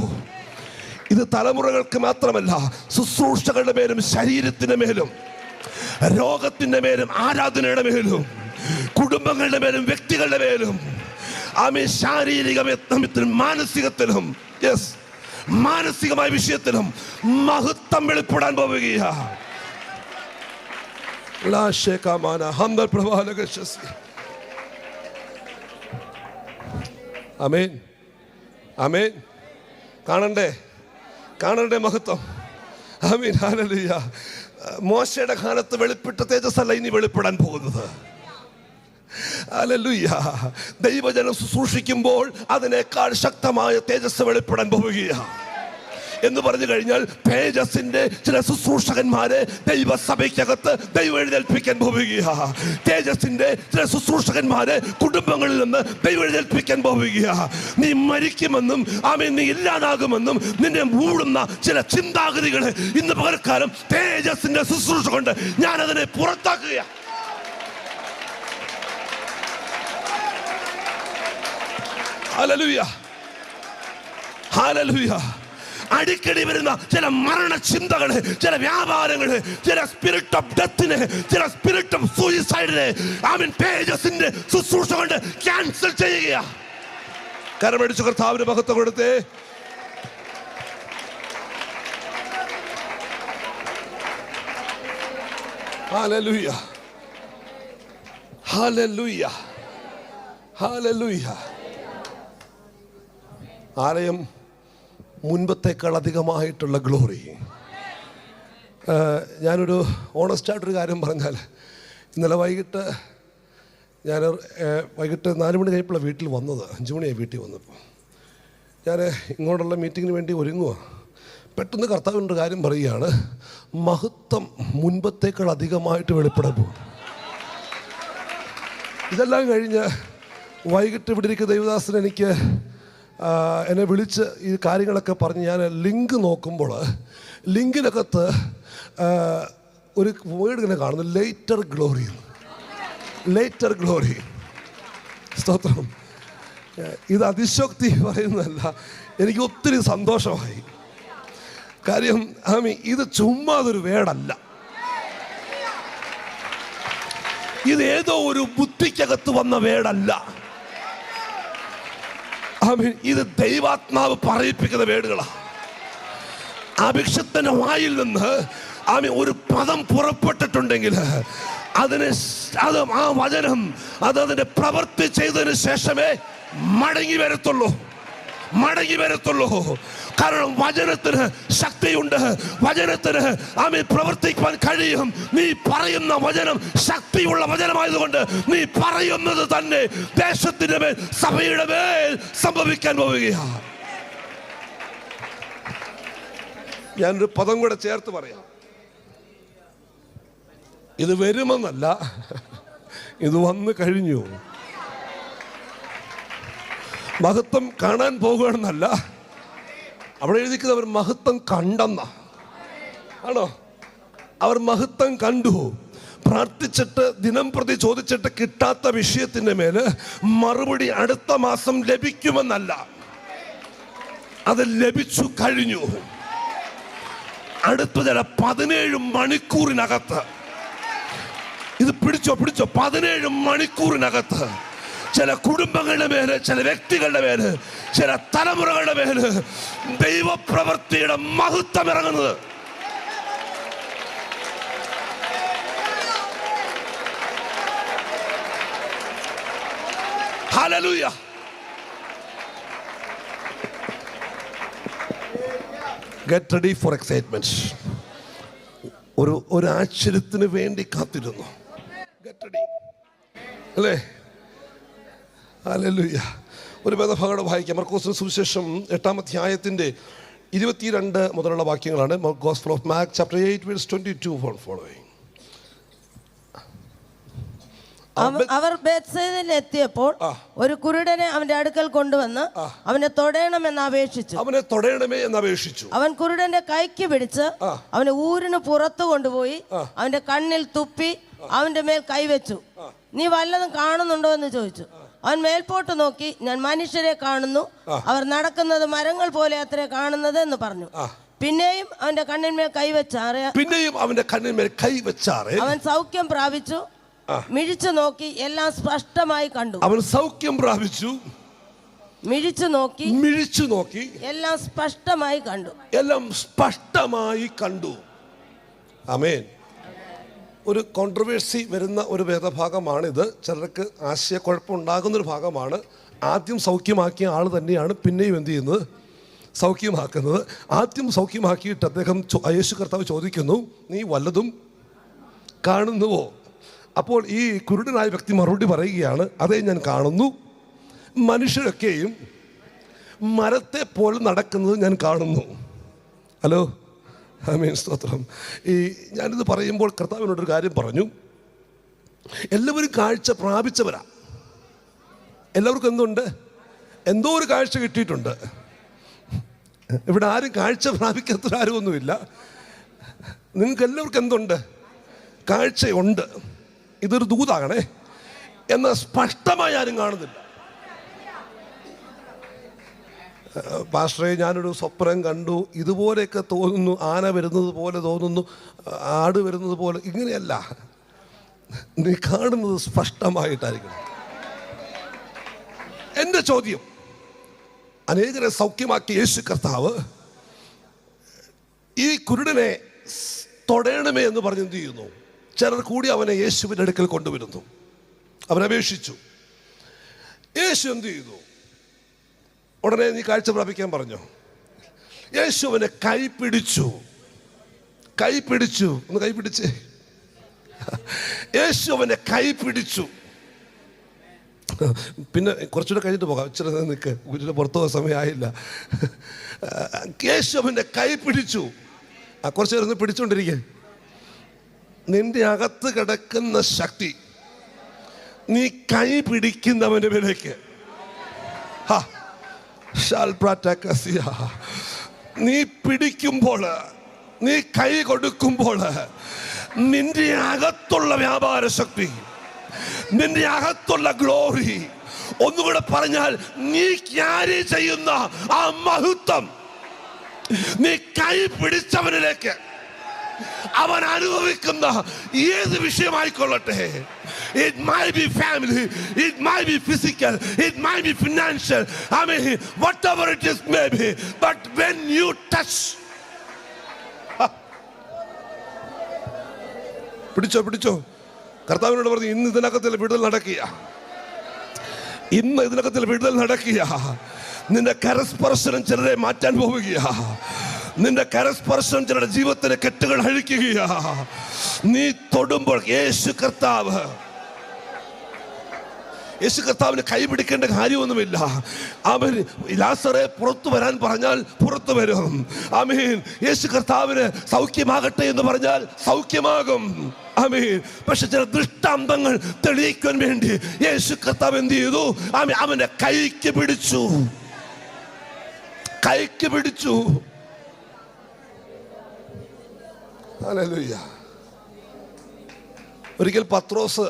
ഇത് തലമുറകൾക്ക് മാത്രമല്ല, ശുശ്രൂഷകളുടെ മേലും ശരീരത്തിന്റെ മേലും രോഗത്തിന്റെ മേലും ആരാധനയുടെ മേലും കുടുംബങ്ങളുടെ മേലും വ്യക്തികളുടെ മേലും ആമീൻ ശാരീരികത്തിലും മാനസികത്തിലും യെസ് മാനസികമായ വിഷയത്തിലും മഹത്വം വെളിപ്പെടാൻ പോവുകയാണ്. ആമേൻ ആമേൻ. കാണണ്ടേ മഹത്വം. Amen hallelujah. മോശയുടെ കാലത്ത് വെളിപ്പെട്ട തേജസ്സല്ല ഇനി വെളിപ്പെടാൻ പോകുന്നത്. ഹല്ലേലൂയ. ദൈവജനം ശുശ്രൂഷിക്കുമ്പോൾ അതിനേക്കാൾ ശക്തമായ തേജസ് വെളിപ്പെടാൻ പോവുകയാണ്. എന്ന് പറഞ്ഞു കഴിഞ്ഞാൽ തേജസ്സിന്റെ ചില ശുശ്രൂഷകന്മാരെ ദൈവസഭയ്ക്കകത്ത് ദൈവം എഴുന്നേൽപ്പിക്കാൻ പോവുകയാണ്. തേജസ്സിന്റെ ചില ശുശ്രൂഷകന്മാരെ കുടുംബങ്ങളിൽ നിന്ന് ദൈവം എഴുന്നേൽപ്പിക്കാൻ പോവുകയാണ്. നീ മരിക്കുമെന്നും ആമേൻ നീ ഇല്ലാതാകുമെന്നും നിന്നെ മൂടുന്ന ചില ചിന്താഗതികളെ ഇന്ന് പകൽക്കാലം തേജസ്സിന്റെ ശുശ്രൂഷ കൊണ്ട് ഞാൻ അതിനെ പുറത്താക്കുക. Hallelujah hallelujah. അടിക്കടി വരുന്ന ചില മരണ ചിന്തകള്, ചില വ്യാപാരങ്ങള്, ചില സ്പിരിറ്റ് ഓഫ് ഡെത്തിനെ, ചില സ്പിരിറ്റ് ഓഫ് സൂയിസൈഡിനെ ആമേൻ തേജസ്സിന്റെ ശുശ്രൂഷ കൊണ്ട് ക്യാൻസൽ ചെയ്യുക. കരമടിച്ചു കർത്താവിന് മഹത്വം കൊടുത്തേ. Hallelujah hallelujah hallelujah. ആലയം മുൻപത്തേക്കാൾ അധികമായിട്ടുള്ള ഗ്ലോറി. ഞാനൊരു ഓണസ്റ്റായിട്ടൊരു കാര്യം പറഞ്ഞാൽ, ഇന്നലെ വൈകിട്ട് 4 മണി കഴിഞ്ഞപ്പോഴാണ് വീട്ടിൽ വന്നത്. 5 മണിയായി വീട്ടിൽ വന്നപ്പോൾ. ഞാൻ ഇങ്ങോട്ടുള്ള മീറ്റിങ്ങിന് വേണ്ടി ഒരുങ്ങുക. പെട്ടെന്ന് കർത്താവിൻ്റെ കാര്യം പറയുകയാണ്, മഹത്വം മുൻപത്തേക്കാൾ അധികമായിട്ട് വെളിപ്പെടാൻ പോകും. ഇതെല്ലാം കഴിഞ്ഞ് വൈകിട്ട് ഇവിടെ ഇരിക്കുന്ന ദൈവദാസൻ എന്നെ വിളിച്ച് ഈ കാര്യങ്ങളൊക്കെ പറഞ്ഞ് ഞാൻ ലിങ്ക് നോക്കുമ്പോൾ ലിങ്കിനകത്ത് ഒരു വേർഡ് ഇങ്ങനെ കാണുന്നു, ലേറ്റർ ഗ്ലോറി. Later glory. സ്തോത്രം. ഇത് അതിശോക്തി പറയുന്നതല്ല, എനിക്ക് ഒത്തിരി സന്തോഷമായി. കാര്യം ഇത് ചുമ്മാതൊരു വേടല്ല, ഇത് ഏതോ ഒരു ബുദ്ധിക്കകത്ത് വന്ന വേടല്ല. ഇത് ദൈവാത്മാവ് പറയിപ്പിക്കുന്ന വേടുകളാണ്. അഭിഷിക്തന്റെ വായിൽ നിന്ന് ഒരു പദം പുറപ്പെട്ടിട്ടുണ്ടെങ്കിൽ ആ വചനം അതിന്റെ പ്രവൃത്തി ചെയ്തതിന് ശേഷമേ മടങ്ങി വരത്തുള്ളൂ. കാരണം വചനത്തിന് ശക്തിയുണ്ട്, വചനത്തിന് പ്രവർത്തിക്കാൻ കഴിയും. നീ പറയുന്ന വചനം ശക്തിയുള്ള വചനമായതുകൊണ്ട് നീ പറയുന്നത് തന്നെ ദേശത്തിന്റെ മേൽ, സഭയുടെ മേൽ സംഭവിക്കാൻ പോവുകയാണ്. ഞാനൊരു പദം കൂടെ ചേർത്ത് പറയാം. ഇത് വരുമെന്നല്ല, ഇത് വന്നു കഴിഞ്ഞു. മഹത്വം കാണാൻ പോകുകയാണെന്നല്ല, അവിടെ എഴുതിക്കുന്നത് അവർ മഹത്വം കണ്ടെന്ന ആണോ? അവർ മഹത്വം കണ്ടു. പ്രാർത്ഥിച്ചിട്ട് ദിനം പ്രതി ചോദിച്ചിട്ട് കിട്ടാത്ത വിഷയത്തിന്റെ മേല് മറുപടി അടുത്ത മാസം ലഭിക്കുമെന്നല്ല, അത് ലഭിച്ചു കഴിഞ്ഞു. അടുത്ത ചില 17 മണിക്കൂറിനകത്ത് ഇത് പിടിച്ചോ 17 മണിക്കൂറിനകത്ത് ചില കുടുംബങ്ങളുടെ മേല്, ചില വ്യക്തികളുടെ മേല്, ചില തലമുറകളുടെ മേല് ദൈവപ്രവൃത്തിയുടെ മഹത്വം ഇറങ്ങുന്നത്. Hallelujah. Get ready for excitement. ഒരു ആശ്ചര്യത്തിന് വേണ്ടി കാത്തിരുന്നു. ഗെറ്റ് റെഡി അല്ലേ? ഹല്ലേലൂയ. ഒരു വേദഭാഗം വായിക്കാം. മർക്കോസിന്റെ സുവിശേഷം 8-ാം അധ്യായത്തിന്റെ 22 മുതലുള്ള വാക്യങ്ങളാണ്. Gospel of Mark chapter 8 verse 22 following. അവർ ബേത്സയിദയിൽ എത്തിയപ്പോൾ ഒരു കുരുടനെ അവന്റെ അടുക്കൽ കൊണ്ടുവന്ന് അവനെ തൊടയണമെന്ന് അപേക്ഷിച്ചു. അവൻ കുരുടന്റെ കൈക്ക് പിടിച്ച് അവനെ ഊരിന് പുറത്തു കൊണ്ടുപോയി അവന്റെ കണ്ണിൽ തുപ്പി അവന്റെ മേൽ കൈവച്ചു. നീ വല്ലതും കാണുന്നുണ്ടോ എന്ന് ചോദിച്ചു. അവൻ മേൽപോട്ട് നോക്കി, ഞാൻ മനുഷ്യരെ കാണുന്നു, അവർ നടക്കുന്നത് മരങ്ങൾ പോലെ അത്രേ കാണുന്നത് എന്ന് പറഞ്ഞു. പിന്നെയും അവന്റെ കണ്ണിന്മേൽ കൈവച്ചാറെ അവൻ സൗഖ്യം പ്രാപിച്ചു. മിഴിച്ചു നോക്കി എല്ലാം സ്പഷ്ടമായി കണ്ടു. അവൻ സൗഖ്യം പ്രാപിച്ചു, മിഴിച്ചു നോക്കി എല്ലാം സ്പഷ്ടമായി കണ്ടു. ആമേൻ. ഒരു കോൺട്രവേഴ്സി വരുന്ന ഒരു വേദഭാഗമാണിത്. ചിലർക്ക് ആശയക്കുഴപ്പമുണ്ടാകുന്നൊരു ഭാഗമാണ്. ആദ്യം സൗഖ്യമാക്കിയ ആൾ തന്നെയാണ് പിന്നെയും എന്ത് ചെയ്യുന്നത്? സൗഖ്യമാക്കുന്നത്. ആദ്യം സൗഖ്യമാക്കിയിട്ട് അദ്ദേഹം യേശു കർത്താവ് ചോദിക്കുന്നു, നീ വല്ലതും കാണുന്നുവോ? അപ്പോൾ ഈ കുരുടനായ വ്യക്തി മറുപടി പറയുകയാണ്, അതേ ഞാൻ കാണുന്നു, മനുഷ്യരൊക്കെയും മരത്തെ പോലെ നടക്കുന്നത് ഞാൻ കാണുന്നു. ഹലോ, ആമേൻ, സ്തോത്രം. ഞാനിത് പറയുമ്പോൾ കർത്താവിനോടൊരു കാര്യം പറഞ്ഞു. എല്ലാവരും കാഴ്ച പ്രാപിച്ചവരാ. എല്ലാവർക്കും എന്തുണ്ട്? എന്തോ ഒരു കാഴ്ച കിട്ടിയിട്ടുണ്ട്. ഇവിടെ ആരും കാഴ്ച പ്രാപിക്കാത്തൊരാരുമൊന്നുമില്ല. നിങ്ങൾക്ക് എല്ലാവർക്കും എന്തുണ്ട്? കാഴ്ചയുണ്ട്. ഇതൊരു ദൂതാകണേ, എന്നാൽ സ്പഷ്ടമായി ആരും കാണുന്നില്ല. പാസ്റ്ററെ, ഞാനൊരു സ്വപ്നം കണ്ടു, ഇതുപോലെയൊക്കെ തോന്നുന്നു, ആന വരുന്നത് പോലെ തോന്നുന്നു, ആട് വരുന്നത് പോലെ. ഇങ്ങനെയല്ല, നീ കാണുന്നത് സ്പഷ്ടമായിട്ടായിരിക്കണം. എൻ്റെ ചോദ്യം, അനേകരെ സൗഖ്യമാക്കിയ യേശു കർത്താവ് ഈ കുരുടനെ തൊടയണമേ എന്ന് പറഞ്ഞ് എന്ത് ചെയ്യുന്നു? ചിലർ കൂടി അവനെ യേശുവിൻ്റെ അടുക്കൽ കൊണ്ടുവരുന്നു. അവനപേക്ഷിച്ചു. യേശു എന്ത് ചെയ്തു? ഉടനെ നീ കാഴ്ച പ്രാപിക്കാൻ പറഞ്ഞു. യേശു അവനെ കൈപിടിച്ചു. ഒന്ന് കൈപിടിച്ചേ. യേശു അവനെ കൈപിടിച്ചു. പിന്നെ കുറച്ചുകൂടെ കഴിഞ്ഞിട്ട് പോകാം, ഇച്ചിരി നിൽക്ക്, വീട്ടിൽ പുറത്തു പോകാൻ സമയമായില്ല. യേശു അവൻ്റെ കൈ പിടിച്ചു. കുറച്ച് നേരം പിടിച്ചുകൊണ്ടിരിക്കെ. നിന്റെ അകത്ത് കിടക്കുന്ന ശക്തി നീ കൈ പിടിക്കുന്നവൻ്റെ മേലേക്ക്, നീ പിടിക്കുമ്പോൾ, നീ കൈ കൊടുക്കുമ്പോൾ നിന്റെ അകത്തുള്ള വ്യാപാര ശക്തി, നിന്റെ അകത്തുള്ള ഗ്ലോറി, ഒന്നുകൂടെ പറഞ്ഞാൽ നീ ക്യാരി ചെയ്യുന്ന ആ മഹത്വം നീ കൈ പിടിച്ചവനിലേക്ക് അവൻ അനുഭവിക്കുന്ന ഏത് വിഷയമായിക്കൊള്ളട്ടെ. It might be family, it might be physical, it might be financial, I mean whatever it is maybe, but when you touch, പിടിച്ചോ. കർത്താവിനോട് പറഞ്ഞു, ഇന്ന് ഇതിനകത്തിൽ വിടുതൽ നടക്കുക. നിന്റെ കരസ്പർശനം ചിലരെ മാറ്റാൻ പോവുകയാ. നിന്റെ കരസ്പർശനം ചിലരുടെ ജീവിതത്തിലെ കെട്ടുകൾ അഴിക്കുകയാ. നീ തൊടുമ്പോൾ യേശു കർത്താവിന് കൈ പിടിക്കേണ്ട കാര്യമൊന്നുമില്ല. അവൻ ലാസറെ പുറത്തു വരാൻ പറഞ്ഞാൽ പുറത്തു വരും. ആമേൻ. യേശു കർത്താവിന് സൗഖ്യമാകട്ടെ എന്ന് പറഞ്ഞാൽ സൗഖ്യമാകും. ആമേൻ. പക്ഷെ ചില ദൃഷ്ടാന്തങ്ങൾ തെളിയിക്കാൻ വേണ്ടി യേശു കർത്താവ് എന്ത് ചെയ്തു? അവന്റെ കൈക്ക് പിടിച്ചു. ഹല്ലേലൂയ. ഒരിക്കൽ പത്രോസ്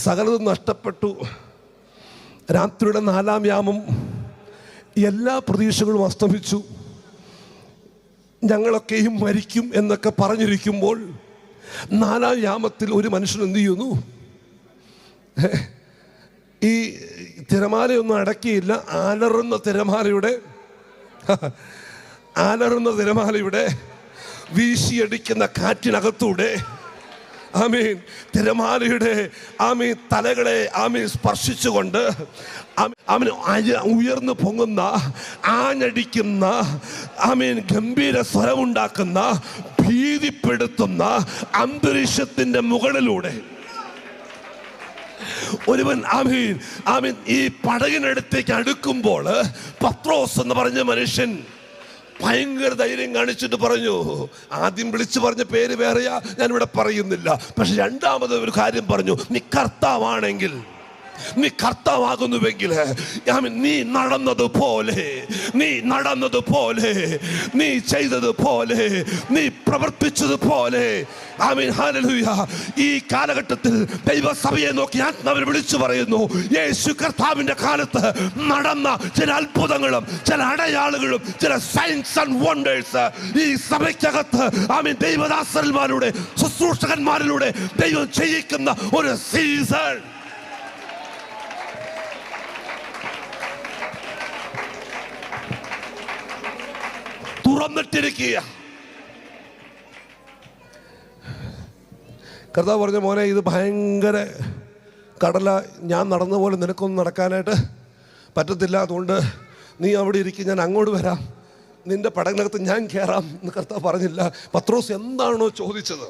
സകലതും നഷ്ടപ്പെട്ടു. രാത്രിയുടെ 4-ാം യാമം, എല്ലാ പ്രതീക്ഷകളും അസ്തമിച്ചു, ഞങ്ങളൊക്കെയും മരിക്കും എന്നൊക്കെ പറഞ്ഞിരിക്കുമ്പോൾ 4-ാം യാമത്തിൽ ഒരു മനുഷ്യൻ എന്ത് ചെയ്യുന്നു? ഈ തിരമാലയൊന്നും അടക്കിയില്ല. അലറുന്ന തിരമാലയുടെ വീശിയടിക്കുന്ന കാറ്റിനകത്തൂടെ ആമീൻ തിരമാലയുടെ തലകളെ സ്പർശിച്ചുകൊണ്ട് അവന് ഉയർന്നു പൊങ്ങുന്ന, ആഞ്ഞടിക്കുന്ന, ഗംഭീര സ്വരമുണ്ടാക്കുന്ന, ഭീതിപ്പെടുത്തുന്ന അന്തരീക്ഷത്തിന്റെ മുകളിലൂടെ ഒരുവൻ ആമീൻ ആമീൻ ഈ പടകിനടുത്തേക്ക് അടുക്കുമ്പോൾ പത്രോസ് എന്ന് പറഞ്ഞ മനുഷ്യൻ ഭയങ്കര ധൈര്യം കാണിച്ചിട്ട് പറഞ്ഞു, ആദ്യം വിളിച്ചു പറഞ്ഞ പേര് വേറെയാ, ഞാനിവിടെ പറയുന്നില്ല. പക്ഷെ രണ്ടാമത് ഒരു കാര്യം പറഞ്ഞു, നീ കർത്താവാണെങ്കിൽ, നീ കർത്താവാകുന്നുവെങ്കിൽ നീ നടന്നതുപോലെ, നീ ചെയ്തതുപോലെ, നീ പ്രവർത്തിച്ചതുപോലെ, ആമീൻ ഹല്ലേലൂയ. ഈ കാലഘട്ടത്തിൽ ദൈവസഭയെ നോക്കി ആത്മാവിനെ വിളിച്ചു പറയുന്നു, യേശു കർത്താവിന്റെ കാലത്ത് നടന്ന ചില അത്ഭുതങ്ങളും ചില അടയാളുകളും ചില സൈൻസ് ആൻഡ് വണ്ടേഴ്സ് ഈ സഭയ്ക്കകത്ത് ആമീൻ ദൈവദാസന്മാരുടെ ശുശ്രൂഷകന്മാരിലൂടെ ദൈവം ചെയ്യിക്കുന്ന ഒരു സീസൺ. തുറന്നിട്ടിരിക്കുക. കർത്താവ് പറഞ്ഞ, മോനെ ഇത് ഭയങ്കര കടല, ഞാൻ നടന്ന പോലെ നിനക്കൊന്നും നടക്കാനായിട്ട് പറ്റത്തില്ല, അതുകൊണ്ട് നീ അവിടെ ഇരിക്കും, ഞാൻ അങ്ങോട്ട് വരാം, നിന്റെ പടകിനകത്ത് ഞാൻ കയറാം എന്ന് കർത്താവ് പറഞ്ഞില്ല. പത്രോസ് എന്താണോ ചോദിച്ചത്,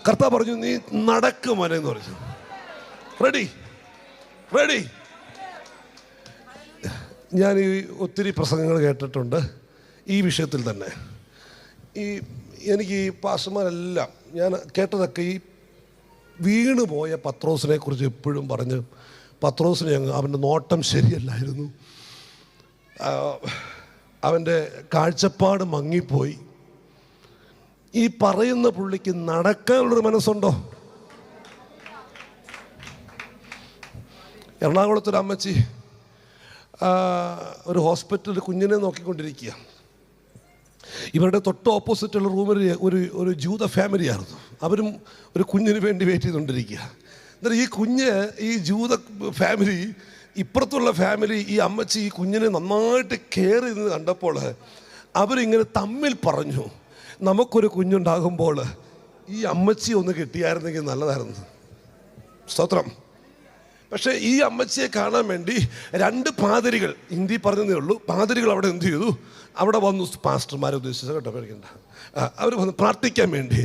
കർത്താവ് പറഞ്ഞു, നീ നടക്കും മോനെ എന്ന് പറഞ്ഞു. റെഡി. ഞാൻ ഈ ഒത്തിരി പ്രസംഗങ്ങൾ കേട്ടിട്ടുണ്ട് ഈ വിഷയത്തിൽ തന്നെ. എനിക്ക് ഈ പാസ്റ്റർമാരെല്ലാം ഞാൻ കേട്ടതൊക്കെ ഈ വീണുപോയ പത്രോസിനെ കുറിച്ച് എപ്പോഴും പറഞ്ഞ്, പത്രോസിനെ അവൻ്റെ നോട്ടം ശരിയല്ലായിരുന്നു, അവൻ്റെ കാഴ്ചപ്പാട് മങ്ങിപ്പോയി. ഈ പറയുന്ന പുള്ളിക്ക് നടക്കാനുള്ളൊരു മനസ്സുണ്ടോ? എറണാകുളത്തൊരു അമ്മച്ചി ഒരു ഹോസ്പിറ്റലിൽ കുഞ്ഞിനെ നോക്കിക്കൊണ്ടിരിക്കുക. ഇവരുടെ തൊട്ട് ഓപ്പോസിറ്റുള്ള റൂമിൽ ഒരു ജൂത ഫാമിലിയായിരുന്നു. അവരും ഒരു കുഞ്ഞിന് വേണ്ടി വെയിറ്റ് ചെയ്തുകൊണ്ടിരിക്കുക. എന്നിട്ട് ഈ ജൂത ഫാമിലി, ഇപ്പുറത്തുള്ള ഫാമിലി, ഈ അമ്മച്ചി ഈ കുഞ്ഞിനെ നന്നായിട്ട് കെയർ ചെയ്ത് കണ്ടപ്പോൾ അവരിങ്ങനെ തമ്മിൽ പറഞ്ഞു, നമുക്കൊരു കുഞ്ഞുണ്ടാകുമ്പോൾ ഈ അമ്മച്ചി ഒന്ന് കിട്ടിയായിരുന്നെങ്കിൽ നല്ലതായിരുന്നു. സ്തോത്രം. പക്ഷേ ഈ അമ്മച്ചിയെ കാണാൻ വേണ്ടി 2 പാതിരികൾ, ഹിന്ദി പറഞ്ഞതേ ഉള്ളൂ, പാതിരികൾ അവിടെ എന്ത് ചെയ്തു, അവിടെ വന്നു. പാസ്റ്റർമാരെ ഉദ്ദേശിച്ചത് കേട്ടോ, പേടിക്കണ്ട. അവർ വന്ന് പ്രാർത്ഥിക്കാൻ വേണ്ടി,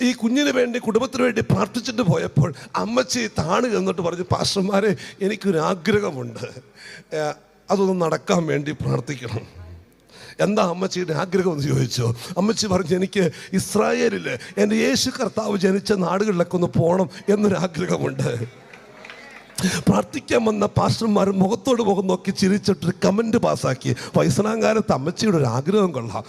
ഈ കുഞ്ഞിന് വേണ്ടി, കുടുംബത്തിന് വേണ്ടി പ്രാർത്ഥിച്ചിട്ട് പോയപ്പോൾ അമ്മച്ചി താണു എന്നിട്ട് പറഞ്ഞു, പാസ്റ്റർമാരെ എനിക്കൊരു ആഗ്രഹമുണ്ട്, അതൊന്ന് നടക്കാൻ വേണ്ടി പ്രാർത്ഥിക്കണം. എന്താ അമ്മച്ചിയുടെ ആഗ്രഹം എന്ന് ചോദിച്ചു. അമ്മച്ചി പറഞ്ഞു, എനിക്ക് ഇസ്രായേലിൽ എൻ്റെ യേശു കർത്താവ് ജനിച്ച നാടുകളിലൊക്കെ ഒന്ന് പോകണം എന്നൊരാഗ്രഹമുണ്ട്. പ്രാർത്ഥിക്കാൻ വന്ന പാസ്റ്റർമാർ മുഖത്തോട് മുഖം നോക്കി ചിരിച്ചിട്ടൊരു കമൻറ്റ് പാസ്സാക്കി, വയസ്സനാങ്കാലത്ത് അമ്മച്ചിയുടെ ഒരു ആഗ്രഹം കൊള്ളാം,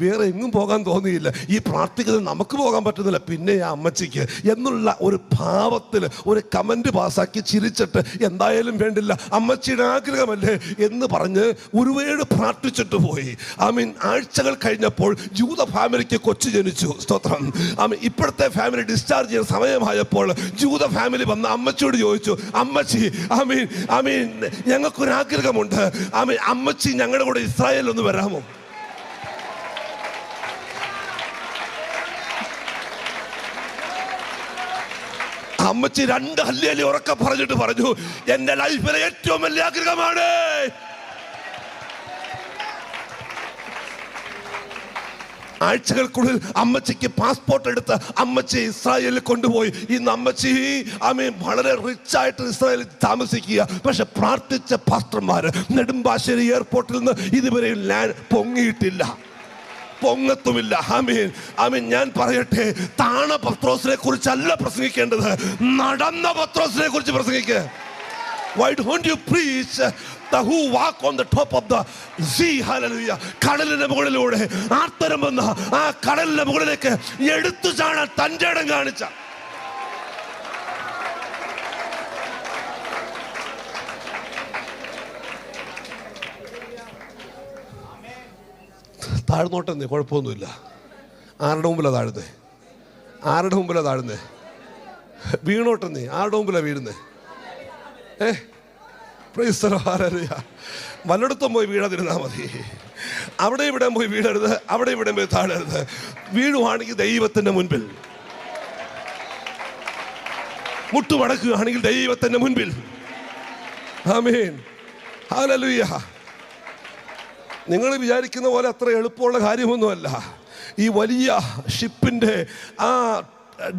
വേറെ എങ്ങും പോകാൻ തോന്നിയില്ല, ഈ പ്രാർത്ഥിക്കുന്നത് നമുക്ക് പോകാൻ പറ്റുന്നില്ല, പിന്നെ ആ അമ്മച്ചിക്ക് എന്നുള്ള ഒരു ഭാവത്തിൽ ഒരു കമൻറ്റ് പാസ്സാക്കി ചിരിച്ചിട്ട്, എന്തായാലും വേണ്ടില്ല, അമ്മച്ചിയുടെ ആഗ്രഹമല്ലേ എന്ന് പറഞ്ഞ് ഒരുപാട് പ്രാർത്ഥിച്ചിട്ട് പോയി. ആഴ്ചകൾ കഴിഞ്ഞപ്പോൾ ജൂത ഫാമിലിക്ക് കൊച്ചു ജനിച്ചു. സ്തോത്രം. ഇപ്പോഴത്തെ ഫാമിലി ഡിസ്ചാർജ് ചെയ്യുന്ന സമയമായപ്പോൾ ജൂത ഫാമിലി വന്ന് അമ്മച്ചിയോട് ചോദിച്ചു, അമ്മച്ചി ഞങ്ങൾക്കൊരാഗ്രഹമുണ്ട്, അമ്മച്ചി ഞങ്ങളുടെ കൂടെ ഇസ്രായേലിൽ ഒന്ന് വരാമോ? അമ്മച്ചി 2 ഹല്ലേലൂയ ഉറക്കെ പറഞ്ഞിട്ട് പറഞ്ഞു, എന്റെ ലൈഫിലെ ഏറ്റവും വലിയ ആഗ്രഹമാണ്. ആഴ്ചകൾക്കുള്ളിൽ അമ്മച്ചിക്ക് പാസ്പോർട്ട് എടുത്ത് അമ്മച്ചി ഇസ്രായേലിൽ കൊണ്ടുപോയി. ഇന്ന് അമ്മച്ചി വളരെ റിച്ചായിട്ട് ഇസ്രായേലിൽ താമസിക്കുക. പക്ഷെ പ്രാർത്ഥിച്ച പാസ്റ്റർമാർ നെടുമ്പാശ്ശേരി എയർപോർട്ടിൽ നിന്ന് ഇതുവരെ പൊങ്ങിയിട്ടില്ല, പൊങ്ങത്തുമില്ല. ഞാൻ പറയട്ടെ, താണ പത്രോസിനെ കുറിച്ചല്ല പ്രസംഗിക്കേണ്ടത്, നടന്ന പത്രോസിനെ കുറിച്ച് പ്രസംഗിക്കുക. Why don't you preach the who walk on the top of the sea? Hallelujah. കടലിന്റെ മുകളിലൂടെ ആർത്തരം വന്ന ആ കടലിന്റെ മുകളിലേക്ക് എടുത്തു ചാടാൻ തന്റെ ഇടം കാണിച്ച താഴ്ന്നോട്ടെന്നേ, കുഴപ്പമൊന്നുമില്ല. ആരുടെ മുമ്പിലാണ് താഴുന്നേ? വീണോട്ടെന്നേ, ആരുടെ മുമ്പിലാണ് വീഴുന്നേ? വല്ലയിടത്തും പോയി വീഴാതിരുന്നാൽ മതി. അവിടെ ഇവിടെ പോയി വീഴരുത്, അവിടെ ഇവിടെ പോയി താഴരുത്. വീഴുവാണെങ്കിൽ ദൈവത്തിന്റെ മുൻപിൽ, മുട്ടുമടക്കുകയാണെങ്കിൽ ദൈവത്തിന്റെ മുൻപിൽ. ആമേൻ. ഹല്ലേലൂയ. നിങ്ങൾ വിചാരിക്കുന്ന പോലെ അത്ര എളുപ്പമുള്ള കാര്യമൊന്നുമല്ല. ഈ വലിയ ഷിപ്പിൻ്റെ ആ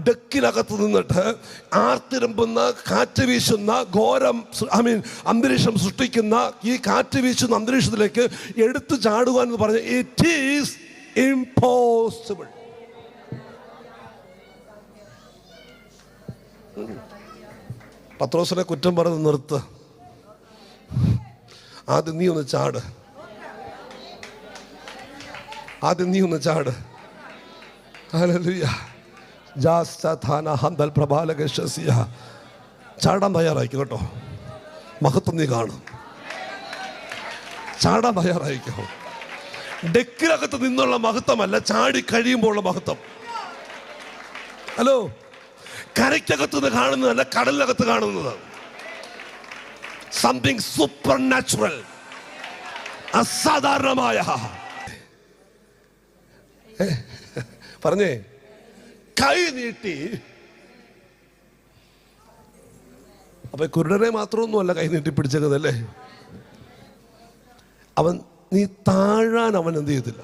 ഡെക്കിനകത്ത് നിന്നിട്ട് ആർത്തിരമ്പുന്ന കാറ്റ് വീശുന്ന ഘോരം അന്തരീക്ഷം സൃഷ്ടിക്കുന്ന ഈ കാറ്റ് വീശുന്ന അന്തരീക്ഷത്തിലേക്ക് എടുത്തു ചാടുക എന്ന് പറഞ്ഞ ഇറ്റ് ഈസ് ഇംപോസിബിൾ. പത്രോസിനെ കുറ്റം പറഞ്ഞ് നിർത്ത്. ആദ്യം നീ ഒന്ന് ചാട്. ഹല്ലേലൂയ. ചാടാൻ തയ്യാറായിക്കും കേട്ടോ. മഹത്വം നീ കാണും. ചാടാൻ തയ്യാറായിക്കോ. ഡെക്കിനകത്ത് നിന്നുള്ള മഹത്വമല്ല, ചാടി കഴിയുമ്പോഴുള്ള മഹത്വം. ഹലോ, കരയ്ക്കകത്ത് നിന്ന് കാണുന്നതല്ല, കടലിനകത്ത് കാണുന്നത്. സംതിങ് സൂപ്പർ നാച്ചുറൽ, അസാധാരണമായ. പറഞ്ഞേ, കൈ നീട്ടി. അപ്പൊ കുരുടനെ മാത്രമൊന്നുമല്ല കൈ നീട്ടി പിടിച്ചതല്ലേ. അവൻ നീ താഴാൻ അവൻ എന്ത് ചെയ്തില്ല.